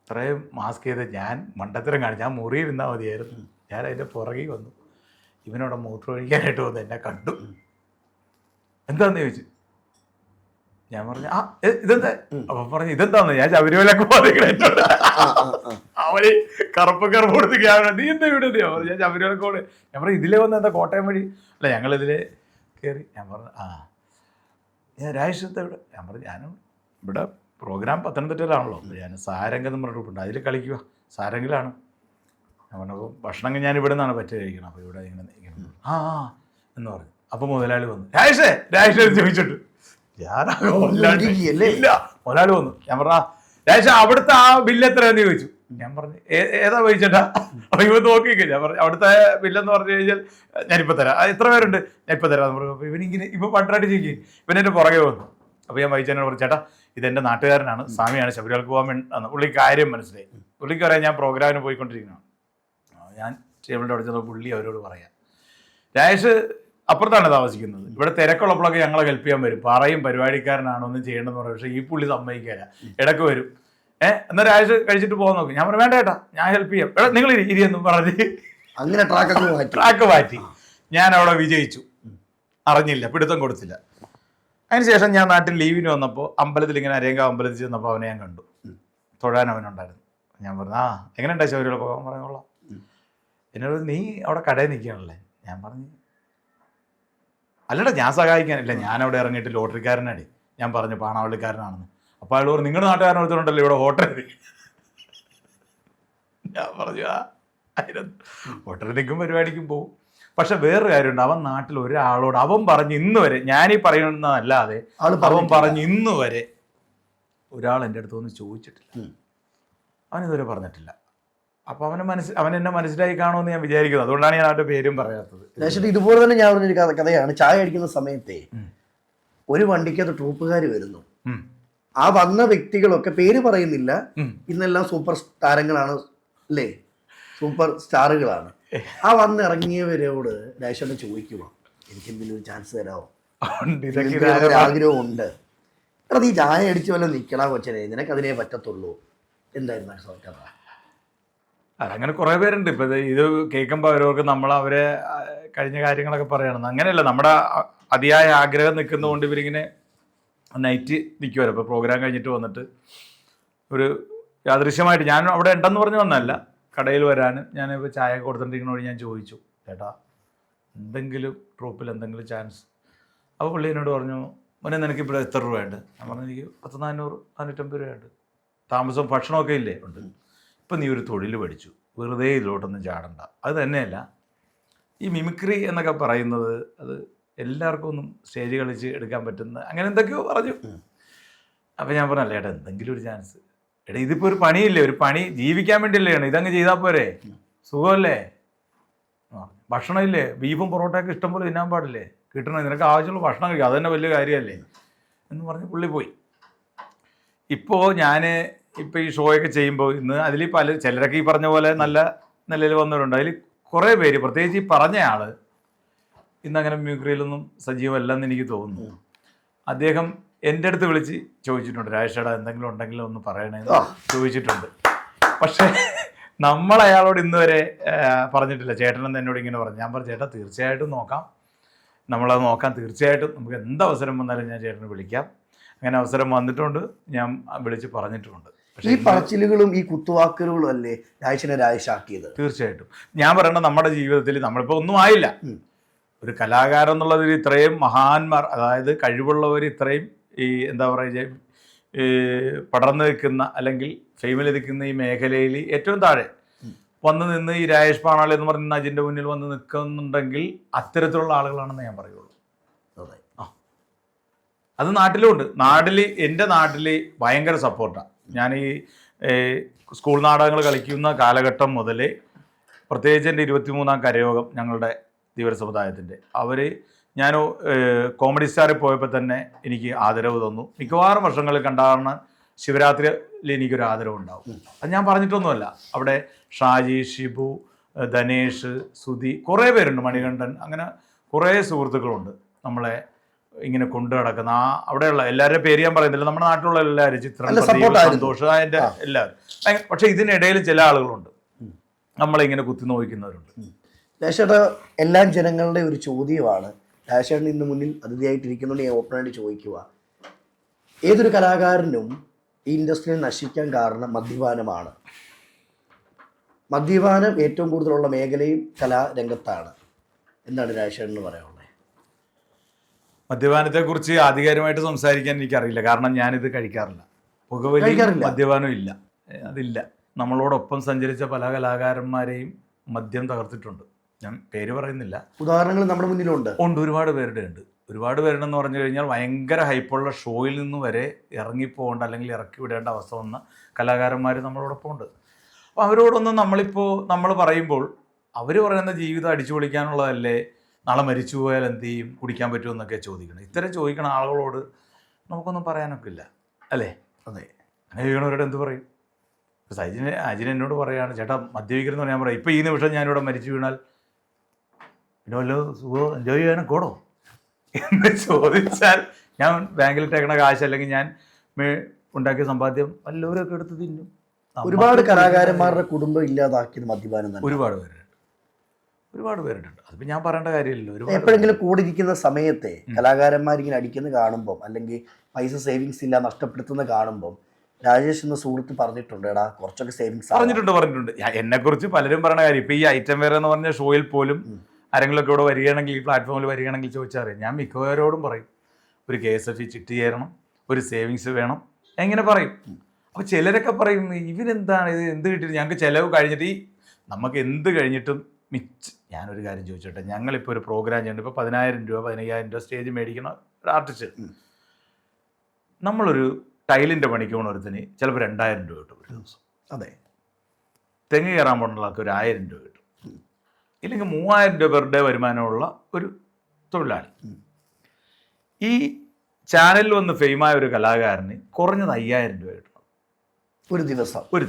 B: ഇത്രയും മാസ്ക് ചെയ്ത് ഞാൻ മണ്ടത്തരം കാണിച്ചു. ഞാൻ മുറിയിൽ നിന്നാൽ മതിയായിരുന്നു. ഞാൻ അതിൻ്റെ പുറകിൽ വന്നു. ഇവനോടെ മൂത്രമൊഴിക്കാനായിട്ട് വന്ന് എന്നെ കണ്ടു. എന്താന്ന് ചോദിച്ചു. ഞാൻ പറഞ്ഞു, ഇതെന്താ? അപ്പൊ പറഞ്ഞു, ഇതെന്താന്ന്? ഞാൻ ശബരിമലൊക്കെ പോകുന്നത്. അവന് കറുപ്പ് കൊടുത്ത് നീ എന്താ ഇവിടെ? ഞാൻ ശബരിമലക്ക് പോണേ. ഞാൻ പറഞ്ഞു, ഇതിലേ വന്ന് എന്താ കോട്ടയം വഴി? അല്ല, ഞങ്ങളിതിലേ കയറി. ഞാൻ പറഞ്ഞു, ഞാൻ രാജേഷത്തെ ഇവിടെ. ഞാൻ പറഞ്ഞു, ഞാനും ഇവിടെ പ്രോഗ്രാം പത്തനംതിട്ടയിലാണല്ലോ, ഞാൻ സാരംഗം എന്ന് പറഞ്ഞിട്ടുണ്ട്, അതിൽ കളിക്കുക, സാരംഗിലാണ്. ഞാൻ പറഞ്ഞപ്പോൾ ഭക്ഷണം ഞാൻ ഇവിടെ നിന്നാണ് പറ്റി കഴിക്കണം. അപ്പോൾ ഇവിടെ ഇങ്ങനെ എന്ന് പറഞ്ഞു. അപ്പോൾ മുതലാളി വന്നു, രാജേഷേ ചോദിച്ചിട്ട് ഇല്ല. മുതലാളി വന്നു. ഞാൻ പറഞ്ഞ, രാജേഷ് അവിടുത്തെ ആ ബില്ല് എത്രയാന്ന് ചോദിച്ചു. ഞാൻ പറഞ്ഞു, ഏതാ ചോദിച്ചേട്ടാ? അപ്പോൾ ഇവ നോക്കിക്കോ. ഞാൻ പറഞ്ഞു, അവിടുത്തെ ബില്ലെന്ന് പറഞ്ഞു കഴിഞ്ഞാൽ ഞാനിപ്പോൾ തരാം. എത്ര പേരുണ്ട്? ഞാനിപ്പോൾ തരാം എന്ന് പറഞ്ഞു. അപ്പോൾ ഇവനിങ്ങനെ ഇപ്പോൾ പണ്ടായിട്ട് ചെയ്യും. ഇവനെൻ്റെ പുറകെ വന്നു. അപ്പോൾ ഞാൻ വൈചാനോട് പറഞ്ഞു, ചേട്ടാ ഇതെൻ്റെ നാട്ടുകാരനാണ്, സ്വാമിയാണ്, ശബരിമലക്ക് പോകാൻ വേണ്ടി. പുള്ളി കാര്യം മനസ്സിലായി. പുള്ളിക്ക് അറിയാം ഞാൻ പ്രോഗ്രാമിന് പോയിക്കൊണ്ടിരിക്കുന്നതാണ്. ഞാൻ ടേബിളിൻ്റെ അവിടെ ചെന്നപ്പോൾ പുള്ളി അവരോട് പറയാം, രാജേഷ് അപ്പുറത്താണ് താമസിക്കുന്നത്, ഇവിടെ തിരക്കുള്ളപ്പോഴൊക്കെ ഞങ്ങളെ ഹെൽപ്പ് ചെയ്യാൻ വരും, പറയും പരിപാടിക്കാരനാണ് ഒന്നും ചെയ്യേണ്ടെന്ന് പറയും. പക്ഷേ ഈ പുള്ളി സമ്മതിക്കില്ല, ഇടയ്ക്ക് വരും. എന്നാൽ രാജേഷ് കഴിച്ചിട്ട് പോകാൻ നോക്കും. ഞാൻ പറഞ്ഞു, വേണ്ട ചേട്ടാ ഞാൻ ഹെൽപ്പ് ചെയ്യാം, എടാ നിങ്ങൾ ഇരിയെന്നും പറഞ്ഞ് അങ്ങനെ ട്രാക്ക് മാറ്റി. ഞാൻ അവിടെ വിജയിച്ചു, അറിഞ്ഞില്ല, പിടുത്തം കൊടുത്തില്ല. അതിനുശേഷം ഞാൻ നാട്ടിൽ ലീവിന് വന്നപ്പോൾ അമ്പലത്തിൽ ഇങ്ങനെ അരയങ്കാവ് അമ്പലത്തിൽ ചെന്നപ്പോൾ അവനെ ഞാൻ കണ്ടു, തൊഴാൻ അവനുണ്ടായിരുന്നു. ഞാൻ പറഞ്ഞു, എങ്ങനെയുണ്ടായി ശബരിമല പോകാൻ? പറയുകൊള്ളാം. എന്നോട്, നീ അവിടെ കടയിൽ നിൽക്കുകയാണല്ലേ? ഞാൻ പറഞ്ഞു, അല്ലടാ ഞാൻ സഹായിക്കാനില്ല, ഞാനവിടെ ഇറങ്ങിയിട്ട് ലോട്ടറിക്കാരനാടി. ഞാൻ പറഞ്ഞു പാണാവള്ളിക്കാരനാണെന്ന്. അപ്പോൾ അയാൾ പറഞ്ഞു, നിങ്ങളുടെ നാട്ടുകാരൻ എടുത്തിട്ടുണ്ടല്ലോ ഇവിടെ ഹോട്ടലിൽ. ഞാൻ പറഞ്ഞു, ഹോട്ടലിൽ നിൽക്കും പരിപാടിക്കും പോകും. പക്ഷെ വേറൊരു കാര്യമുണ്ട്, അവൻ നാട്ടിൽ ഒരാളോട് അവൻ പറഞ്ഞ് ഇന്ന് വരെ, ഞാനീ പറയുന്നതല്ലാതെ അവൻ പറഞ്ഞ് ഇന്ന് വരെ ഒരാൾ എൻ്റെ അടുത്തൊന്നും ചോദിച്ചിട്ടില്ല. അവനിതുവരെ പറഞ്ഞിട്ടില്ല. അപ്പോൾ അവൻ എന്നെ മനസ്സിലായി കാണുമെന്ന് ഞാൻ വിചാരിക്കുന്നു. അതുകൊണ്ടാണ് ഞാൻ അവൻ്റെ പേരും പറയാത്തത്.
A: രാജേഷ്, ഇതുപോലെ തന്നെ ഞാൻ പറഞ്ഞൊരു കഥയാണ്. ചായ അടിക്കുന്ന സമയത്തെ ഒരു വണ്ടിക്കകത്ത് ട്രൂപ്പുകാർ വരുന്നു. ആ വന്ന വ്യക്തികളൊക്കെ പേര് പറയുന്നില്ല, ഇന്നെല്ലാം സൂപ്പർ താരങ്ങളാണ് അല്ലേ, സൂപ്പർ സ്റ്റാറുകളാണ്. ആ വന്നിറങ്ങിയവരോട് രാജേഷ് ചോദിക്കുക, എനിക്ക് എന്തെങ്കിലും ഒരു ചാൻസ് തരാമോ, ആഗ്രഹമുണ്ട്, എടാ നീ ചായ അടിച്ചു വല്ല നിൽക്കണ കൊച്ചനെ, നിനക്ക് അതിനേ പറ്റത്തുള്ളൂ. എന്തായിരുന്നു കഥ?
B: അതങ്ങനെ കുറേ പേരുണ്ട്. ഇപ്പം ഇത് കേൾക്കുമ്പോൾ അവരവർക്ക് അവരെ കഴിഞ്ഞ കാര്യങ്ങളൊക്കെ പറയണം. അങ്ങനെയല്ല, നമ്മുടെ അതിയായ ആഗ്രഹം നിൽക്കുന്നതുകൊണ്ട് ഇവരിങ്ങനെ നൈറ്റ് നിൽക്കുമല്ലോ. ഇപ്പോൾ പ്രോഗ്രാം കഴിഞ്ഞിട്ട് വന്നിട്ട് ഒരു യാദൃശ്യമായിട്ട് ഞാൻ അവിടെ ഉണ്ടെന്ന് പറഞ്ഞ് വന്നതല്ല, കടയിൽ വരാനും ഞാനിപ്പോൾ ചായ കൊടുത്തിട്ടിരിക്കുന്ന വഴി ഞാൻ ചോദിച്ചു, ചേട്ടാ എന്തെങ്കിലും ട്രൂപ്പിൽ എന്തെങ്കിലും ചാൻസ്? അപ്പോൾ പുള്ളി എന്നോട് പറഞ്ഞു, മോനെ നിനക്കിപ്പോൾ എത്ര രൂപയുണ്ട്? ഞാൻ പറഞ്ഞു, എനിക്ക് 450 രൂപയുണ്ട്, താമസവും ഭക്ഷണമൊക്കെ ഇല്ലേ ഉണ്ട്. ഇപ്പം നീ ഒരു തൊഴിൽ പഠിച്ചു, വെറുതെ ഇതിലോട്ടൊന്നും ചാടണ്ട. അത് തന്നെയല്ല, ഈ മിമിക്രി എന്നൊക്കെ പറയുന്നത് അത് എല്ലാവർക്കും ഒന്നും സ്റ്റേജ് കളിച്ച് എടുക്കാൻ പറ്റുന്ന അങ്ങനെ എന്തൊക്കെയോ പറഞ്ഞു. അപ്പോൾ ഞാൻ പറഞ്ഞല്ലേ ഏട്ടാ എന്തെങ്കിലും ഒരു ചാൻസ്, എടാ ഇതിപ്പോൾ ഒരു പണിയില്ലേ, ഒരു പണി ജീവിക്കാൻ വേണ്ടിയല്ലേ, ഇതങ്ങ് ചെയ്താൽ പോരെ, സുഖമല്ലേ, ഭക്ഷണം ഇല്ലേ, ബീഫും പൊറോട്ടയൊക്കെ ഇഷ്ടം പോലെ തിന്നാൻ പാടില്ലേ, കിട്ടണം, നിനക്ക് ആവശ്യമുള്ള ഭക്ഷണം കഴിക്കുക, അത് തന്നെ വലിയ കാര്യമല്ലേ എന്ന് പറഞ്ഞ് പുള്ളി പോയി. ഇപ്പോൾ ഞാൻ ഇപ്പോൾ ഈ ഷോയൊക്കെ ചെയ്യുമ്പോൾ ഇന്ന് അതിൽ ചിലരൊക്കെ ഈ പറഞ്ഞ പോലെ നല്ല നിലയിൽ വന്നവരുണ്ട്. അതിൽ കുറേ പേര്, പ്രത്യേകിച്ച് ഈ പറഞ്ഞ ആൾ ഇന്നങ്ങനെ മ്യൂക്രിയിലൊന്നും സജീവമല്ലെന്ന് എനിക്ക് തോന്നുന്നു. അദ്ദേഹം എൻ്റെ അടുത്ത് വിളിച്ച് ചോദിച്ചിട്ടുണ്ട്, രാജേഷേടാ എന്തെങ്കിലും ഉണ്ടെങ്കിലും ഒന്ന് പറയണമെന്ന് ചോദിച്ചിട്ടുണ്ട്. പക്ഷേ നമ്മൾ അയാളോട് ഇന്ന് വരെ പറഞ്ഞിട്ടില്ല. ചേട്ടനെന്ന് എന്നോട് ഇങ്ങനെ പറഞ്ഞു. ഞാൻ പറഞ്ഞു, ചേട്ടാ തീർച്ചയായിട്ടും നോക്കാം, നമ്മളത് നോക്കാം, തീർച്ചയായിട്ടും നമുക്ക് എന്തവസരം വന്നാലും ഞാൻ ചേട്ടനെ വിളിക്കാം. അങ്ങനെ അവസരം വന്നിട്ടുണ്ട്, ഞാൻ വിളിച്ച് പറഞ്ഞിട്ടുമുണ്ട്.
A: ഈ പറച്ചിലുകളും ഈ കുത്തുവാക്കുകളും അല്ലേ രാജേഷിനെ രാജേഷാക്കിയത്?
B: തീർച്ചയായിട്ടും. ഞാൻ പറയണത് നമ്മുടെ ജീവിതത്തിൽ നമ്മളിപ്പോൾ ഒന്നും ആയില്ല, ഒരു കലാകാരൻ എന്നുള്ളതിൽ ഇത്രയും മഹാന്മാർ, അതായത് കഴിവുള്ളവർ ഇത്രയും ഈ എന്താ പറയുക പടർന്നു നിൽക്കുന്ന അല്ലെങ്കിൽ ഫെയിമിൽ നിൽക്കുന്ന ഈ മേഖലയിൽ ഏറ്റവും താഴെ വന്ന് നിന്ന് ഈ രാജേഷ് പാണാളി എന്ന് പറയുന്ന അജിൻ്റെ മുന്നിൽ വന്ന് നിൽക്കുന്നുണ്ടെങ്കിൽ അത്തരത്തിലുള്ള ആളുകളാണെന്ന് ഞാൻ പറയുള്ളൂ. അത് നാട്ടിലുമുണ്ട്. എൻ്റെ നാട്ടിൽ ഭയങ്കര സപ്പോർട്ടാണ്. ഞാൻ ഈ സ്കൂൾ നാടകങ്ങൾ കളിക്കുന്ന കാലഘട്ടം മുതൽ, പ്രത്യേകിച്ച് എൻ്റെ 23-ാം കരയോഗം ഞങ്ങളുടെ ധീവര സമുദായത്തിൻ്റെ, ഞാൻ കോമഡി സ്റ്റാറിൽ പോയപ്പോൾ തന്നെ എനിക്ക് ആദരവ് തന്നു. മിക്കവാറും വർഷങ്ങളിൽ കണ്ടാണ് ശിവരാത്രിയിൽ എനിക്കൊരു ആദരവ് ഉണ്ടാവും. അത് ഞാൻ പറഞ്ഞിട്ടൊന്നുമല്ല. അവിടെ ഷാജി, ഷിബു, ധനേഷ്, സുധി, കുറേ പേരുണ്ട്, മണികണ്ഠൻ, അങ്ങനെ കുറേ സുഹൃത്തുക്കളുണ്ട് നമ്മളെ ഇങ്ങനെ കൊണ്ടു നടക്കുന്ന. അവിടെയുള്ള എല്ലാവരുടെയും പേര് ഞാൻ പറയുന്നില്ല, നമ്മുടെ നാട്ടിലുള്ള എല്ലാവരും, ചിത്രം, സന്തോഷം, അതിൻ്റെ എല്ലാവരും. പക്ഷേ ഇതിനിടയിൽ ചില ആളുകളുണ്ട് നമ്മളിങ്ങനെ കുത്തി നോക്കുന്നവരുണ്ട്.
A: രാജേഷേട്ടാ, എല്ലാ ജനങ്ങളുടെ ഒരു ചോദ്യമാണ്, രാജേഷേട്ടൻ ഇന്ന് മുന്നിൽ അതിഥിയായിട്ടിരിക്കുന്നുണ്ട്, ഞാൻ ഓപ്പണായിട്ട് ചോദിക്കുക, ഏതൊരു കലാകാരനും ഈ ഇൻഡസ്ട്രിയിൽ നശിക്കാൻ കാരണം മദ്യപാനമാണ്. മദ്യപാനം ഏറ്റവും കൂടുതലുള്ള മേഖലയും കലാരംഗത്താണ്. എന്താണ് രാജേഷേട്ടന് പറയാനുള്ളത്?
B: മദ്യപാനത്തെക്കുറിച്ച് ആധികാരികമായിട്ട് സംസാരിക്കാൻ എനിക്കറിയില്ല, കാരണം ഞാനിത് കഴിക്കാറില്ല. പുകവലി, മദ്യപാനം ഇല്ല, അതില്ല. നമ്മളോടൊപ്പം സഞ്ചരിച്ച പല കലാകാരന്മാരെയും മദ്യം തകർത്തിട്ടുണ്ട്. ഞാൻ പേര് പറയുന്നില്ല,
A: ഉദാഹരണങ്ങൾ നമ്മുടെ മുന്നിലുണ്ട്.
B: ഒരുപാട് പേരുടെ ഉണ്ട്. ഒരുപാട് പേരുണ്ടെന്ന് പറഞ്ഞു കഴിഞ്ഞാൽ ഭയങ്കര ഹൈപ്പുള്ള ഷോയിൽ നിന്ന് വരെ ഇറങ്ങിപ്പോകേണ്ട അല്ലെങ്കിൽ ഇറക്കി വിടേണ്ട അവസ്ഥ വന്ന കലാകാരന്മാർ നമ്മളോടൊപ്പം ഉണ്ട്. അപ്പോൾ അവരോടൊന്നും നമ്മൾ പറയുമ്പോൾ അവർ പറയുന്ന ജീവിതം അടിച്ചു പൊളിക്കാനുള്ളതല്ലേ, നാളെ മരിച്ചു പോയാൽ എന്ത് ചെയ്യും, കുടിക്കാൻ പറ്റുമെന്നൊക്കെ ചോദിക്കണം. ഇത്തരം ചോദിക്കണ ആളുകളോട് നമുക്കൊന്നും പറയാനൊക്കെ ഇല്ല, അല്ലേ? അതെ. അങ്ങനെ ചോദിക്കണവരോട് എന്ത് പറയും? അജിൻ എന്നോട് പറയുകയാണ്, ചേട്ടാ മദ്യപിക്കരുതെന്ന് പറയാൻ പറയാം, ഇപ്പോൾ ഈ നിമിഷം ഞാനിവിടെ മരിച്ചു വീണാൽ പിന്നെ വല്ല സുഖം എൻജോയ് ചെയ്യാനൊക്കെ കൂടോ എന്ന് ചോദിച്ചാൽ, ഞാൻ ബാങ്കിലിട്ടേക്കണ കാശ് അല്ലെങ്കിൽ ഞാൻ ഉണ്ടാക്കിയ സമ്പാദ്യം വല്ലവരൊക്കെ എടുത്ത് തിന്നും.
A: ഒരുപാട് കലാകാരന്മാരുടെ കുടുംബം ഇല്ലാതാക്കിയത് മദ്യപാനം തന്നെ.
B: ഒരുപാട് പേരുണ്ട്. അതിപ്പോൾ ഞാൻ പറയേണ്ട കാര്യമില്ലല്ലോ.
A: എപ്പോഴെങ്കിലും കൂടിയിരിക്കുന്ന സമയത്തെ കലാകാരന്മാരിങ്ങനെ അടിക്കുന്ന കാണുമ്പം, അല്ലെങ്കിൽ പൈസ സേവിങ്സ് ഇല്ല നഷ്ടപ്പെടുത്തുന്ന കാണുമ്പം, രാജേഷ് എന്ന സുഹൃത്ത് പറഞ്ഞിട്ടുണ്ട്, എടാ കുറച്ചൊക്കെ സേവിങ്സ്
B: പറഞ്ഞിട്ടുണ്ട്. എന്നെക്കുറിച്ച് പലരും പറയുന്ന കാര്യം, ഇപ്പോൾ ഈ ഐറ്റം വേറെ എന്ന് പറഞ്ഞ ഷോയിൽ പോലും ആരെങ്കിലുമൊക്കെ ഇവിടെ വരികയാണെങ്കിൽ, ഈ പ്ലാറ്റ്ഫോമിൽ വരികയാണെങ്കിൽ ചോദിച്ചറിയാം, ഞാൻ മിക്കവരോടും പറയും, ഒരു KSF ചിട്ടി ചേരണം, ഒരു സേവിങ്സ് വേണം, എങ്ങനെ പറയും. അപ്പോൾ ചിലരൊക്കെ പറയും, ഇവരെന്താണ് ഇത്, എന്ത് കിട്ടിയിട്ട് ഞങ്ങൾക്ക് ചിലവ് കഴിഞ്ഞിട്ട് നമുക്ക് എന്ത് കഴിഞ്ഞിട്ടും ഞാനൊരു കാര്യം ചോദിച്ചോട്ടെ, ഞങ്ങളിപ്പോൾ ഒരു പ്രോഗ്രാം ചെയ്യുന്നുണ്ട്, ഇപ്പോൾ 10,000 രൂപ 15,000 രൂപ സ്റ്റേജ് മേടിക്കുന്ന ഒരു ആർട്ടിസ്റ്റ്, നമ്മളൊരു ടൈലിൻ്റെ പണിക്ക് പോകണ ഒരുത്തിന് ചിലപ്പോൾ 2000 രൂപ കിട്ടും ഒരു ദിവസം.
A: അതെ.
B: തെങ്ങ് കയറാൻ പോകുന്ന ആൾക്ക് ഒരു 1000 രൂപ കിട്ടും. ഇല്ലെങ്കിൽ 3000 രൂപ പെർ ഡേ വരുമാനമുള്ള ഒരു തൊഴിലാളി. ഈ ചാനലിൽ വന്ന് ഫെയിമായ ഒരു കലാകാരന് കുറഞ്ഞത് 5000 രൂപ കിട്ടണം
A: ഒരു ദിവസം.
B: ഒരു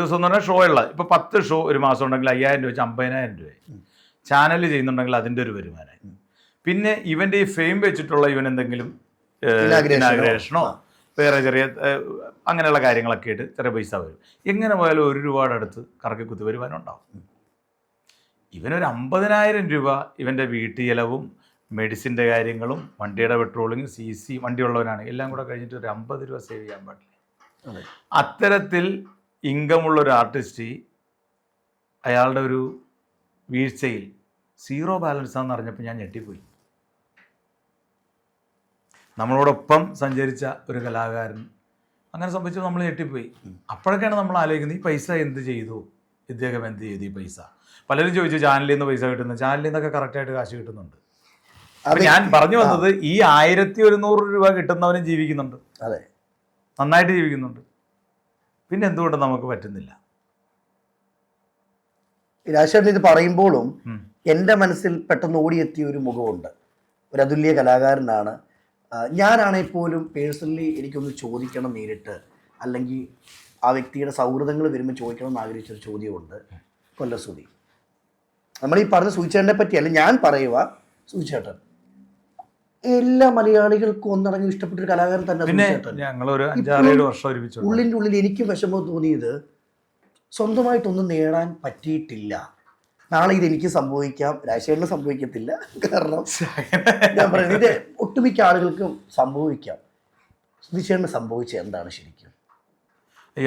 B: ദിവസം എന്ന് പറഞ്ഞാൽ ഷോ ഉള്ള ഇപ്പോൾ 10 ഷോ ഒരു മാസം ഉണ്ടെങ്കിൽ 5000 രൂപ വെച്ച് 50000 രൂപയായി. ചാനൽ ചെയ്യുന്നുണ്ടെങ്കിൽ അതിൻ്റെ ഒരു വരുമാനമായി. പിന്നെ ഇവൻ്റെ ഈ ഫെയിം വെച്ചിട്ടുള്ള ഇവൻ എന്തെങ്കിലും ഇനാഗ്രേഷനോ വേറെ ചെറിയ അങ്ങനെയുള്ള കാര്യങ്ങളൊക്കെ ആയിട്ട് ചെറിയ പൈസ വരും. എങ്ങനെ പോയാലും 1 രൂപയുടെ അടുത്ത് കറക്കി കുത്തി വരുമാനം ഉണ്ടാവും. ഇവനൊരു 50,000 രൂപ ഇവൻ്റെ വീട്ടു ചിലവും മെഡിസിൻ്റെ കാര്യങ്ങളും വണ്ടിയുടെ പെട്രോളിങ് CC വണ്ടിയുള്ളവനാണ് എല്ലാം കൂടെ കഴിഞ്ഞിട്ട് ഒരു 50 രൂപ സേവ് ചെയ്യാൻ പാടില്ല. അത്തരത്തിൽ ഇൻകമുള്ള ഒരു ആർട്ടിസ്റ്റ് അയാളുടെ ഒരു വീഴ്ചയിൽ 0 ബാലൻസ് ആണെന്ന് അറിഞ്ഞപ്പോൾ ഞാൻ ഞെട്ടിപ്പോയി. നമ്മളോടൊപ്പം സഞ്ചരിച്ച ഒരു കലാകാരൻ അങ്ങനെ സംഭവിച്ചപ്പോൾ നമ്മൾ ഞെട്ടിപ്പോയി. അപ്പോഴൊക്കെയാണ് നമ്മൾ ആലോചിക്കുന്നത് ഈ പൈസ എന്ത് ചെയ്തു, ഇദ്ദേഹം എന്ത് ചെയ്തു ഈ പൈസ. പലരും ചോദിച്ചു ചാനലിൽ നിന്ന് പൈസ കിട്ടുന്നു. ചാനലിൽ നിന്നൊക്കെ കറക്റ്റായിട്ട് കാശ് കിട്ടുന്നുണ്ട്. അപ്പം ഞാൻ പറഞ്ഞു വന്നത് ഈ 1100 രൂപ കിട്ടുന്നവനും ജീവിക്കുന്നുണ്ട്.
A: അതെ,
B: നന്നായിട്ട് ജീവിക്കുന്നുണ്ട്. പിന്നെ എന്തുകൊണ്ട് നമുക്ക് പറ്റുന്നില്ല?
A: രാജേട്ടൻ ഇത് പറയുമ്പോഴും എൻ്റെ മനസ്സിൽ പെട്ടെന്ന് ഓടിയെത്തിയ ഒരു മുഖമുണ്ട്. ഒരു അതുല്യ കലാകാരനാണ്. ഞാനാണെങ്കിൽ പോലും പേഴ്സണലി എനിക്കൊന്ന് ചോദിക്കണം നേരിട്ട്, അല്ലെങ്കിൽ ആ വ്യക്തിയുടെ സൗഹൃദങ്ങൾ വരുമ്പോൾ ചോദിക്കണം എന്ന് ആഗ്രഹിച്ചൊരു ചോദ്യമുണ്ട്. കൊല്ലസുതി, നമ്മൾ ഈ പറഞ്ഞ സൂചിച്ചേട്ടനെ പറ്റിയല്ല ഞാൻ പറയുക. സൂചിച്ചേട്ടൻ എല്ലാ മലയാളികൾക്കും ഒന്നടങ്ങി ഇഷ്ടപ്പെട്ടൊരു കലാകാരൻ തന്നെ. ഉള്ളിൻ്റെ ഉള്ളിൽ എനിക്ക് വിഷമം തോന്നിയത് സ്വന്തമായിട്ടൊന്നും നേടാൻ പറ്റിയിട്ടില്ല. നാളെ ഇതെനിക്ക് സംഭവിക്കാം, രാജശേഖരന് സംഭവിക്കത്തില്ല. കാരണം ഞാൻ പറയുന്നത് ഇത് ഒട്ടുമിക്ക ആളുകൾക്കും സംഭവിക്കാം. സുധിച്ചേട്ടന് സംഭവിച്ചത് എന്താണ് ശരിക്കും?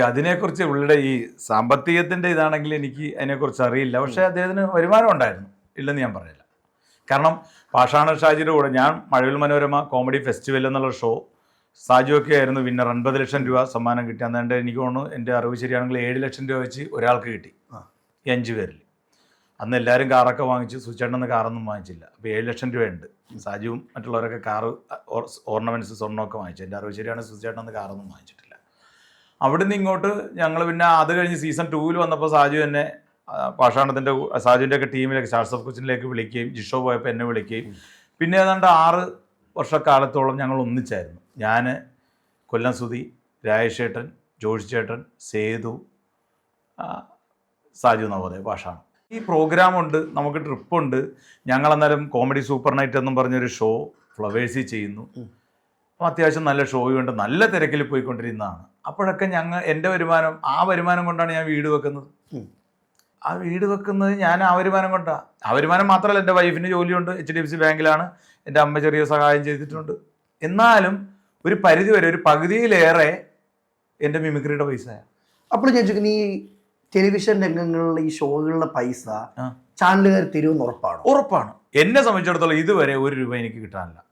B: അതിനെക്കുറിച്ച് ഉള്ളിടെ ഈ സാമ്പത്തികത്തിൻ്റെ ഇതാണെങ്കിൽ എനിക്ക് അതിനെക്കുറിച്ച് അറിയില്ല. പക്ഷേ അദ്ദേഹത്തിന് വരുമാനം ഉണ്ടായിരുന്നു, ഇല്ലെന്ന് ഞാൻ പറയില്ല. കാരണം പാഷാണ ഷാജിയുടെ കൂടെ ഞാൻ മഴവിൽ മനോരമ കോമഡി ഫെസ്റ്റിവൽ എന്നുള്ള ഷോ സാജുവൊക്കെ ആയിരുന്നു വിന്നർ. 50 ലക്ഷം രൂപ സമ്മാനം കിട്ടി. അന്നേരം എനിക്ക് തോന്നുന്നു എൻ്റെ അറിവ് ശരിയാണെങ്കിൽ 7 ലക്ഷം രൂപ വെച്ച് ഒരാൾക്ക് കിട്ടി ഈ 5 പേരിൽ. അന്ന് എല്ലാവരും കാറൊക്കെ വാങ്ങിച്ചു. സുചേട്ടനൊന്നും കാറൊന്നും വാങ്ങിച്ചില്ല. അപ്പോൾ 7 ലക്ഷം രൂപയുണ്ട്. സാജുവും മറ്റുള്ളവരൊക്കെ കാറ് ഓർണമെൻറ്റ്സ് സ്വർണ്ണമൊക്കെ വാങ്ങിച്ചു. എൻ്റെ അറിവ് ശരിയാണ് സുചേട്ടനൊന്നും കാറൊന്നും വാങ്ങിച്ചിട്ടില്ല. അവിടുന്ന് ഇങ്ങോട്ട് ഞങ്ങൾ പിന്നെ അത് കഴിഞ്ഞ് സീസൺ 2 വന്നപ്പോൾ സാജു എന്നെ പാഷാണത്തിൻ്റെ സാജുവിൻ്റെ ഒക്കെ ടീമിലേക്ക് സ്റ്റാർസ് ഓഫ് കൊച്ചിനിലേക്ക് വിളിക്കുകയും ജിഷോ പോയപ്പോൾ എന്നെ വിളിക്കുകയും പിന്നെ ഏതാണ്ട് 6 വർഷക്കാലത്തോളം ഞങ്ങൾ ഒന്നിച്ചായിരുന്നു. ഞാൻ, കൊല്ലം സുധി, രാജേഷേട്ടൻ, ജോഷി ചേട്ടൻ, സേതു, സാജു നവോദയ, പാഷാണ്. ഈ പ്രോഗ്രാമുണ്ട്, നമുക്ക് ട്രിപ്പുണ്ട്. ഞങ്ങളെന്നാലും കോമഡി സൂപ്പർ നൈറ്റ് എന്നും പറഞ്ഞൊരു ഷോ ഫ്ലവേഴ്സിൽ ചെയ്യുന്നു. അപ്പോൾ അത്യാവശ്യം നല്ല ഷോയുണ്ട്, നല്ല തിരക്കിൽ പോയിക്കൊണ്ടിരുന്നതാണ്. അപ്പോഴൊക്കെ എൻ്റെ വരുമാനം, ആ വരുമാനം കൊണ്ടാണ് ഞാൻ വീട് വെക്കുന്നത്. ആ വീട് വെക്കുന്നത് ഞാൻ ആ വരുമാനം കൊണ്ടാണ്. ആ വരുമാനം മാത്രമല്ല, എൻ്റെ വൈഫിന് ജോലിയുണ്ട്, HDFC ബാങ്കിലാണ്. എൻ്റെ അമ്മ ചെറിയ സഹായം ചെയ്തിട്ടുണ്ട്. എന്നാലും ഒരു പരിധി വരെ, ഒരു പകുതിയിലേറെ എൻ്റെ മിമിക്രിയുടെ പൈസയാണ്.
A: അപ്പോൾ ഞാൻ ചോദിക്കുന്നത്, ഈ ടെലിവിഷൻ രംഗങ്ങളിലെ ഈ ഷോകളിലെ പൈസ ചാനലുകാർ തരുമെന്ന് ഉറപ്പാണ്?
B: ഉറപ്പാണ്. എന്നെ സംബന്ധിച്ചിടത്തോളം ഇതുവരെ 1 രൂപ എനിക്ക് കിട്ടാനില്ല.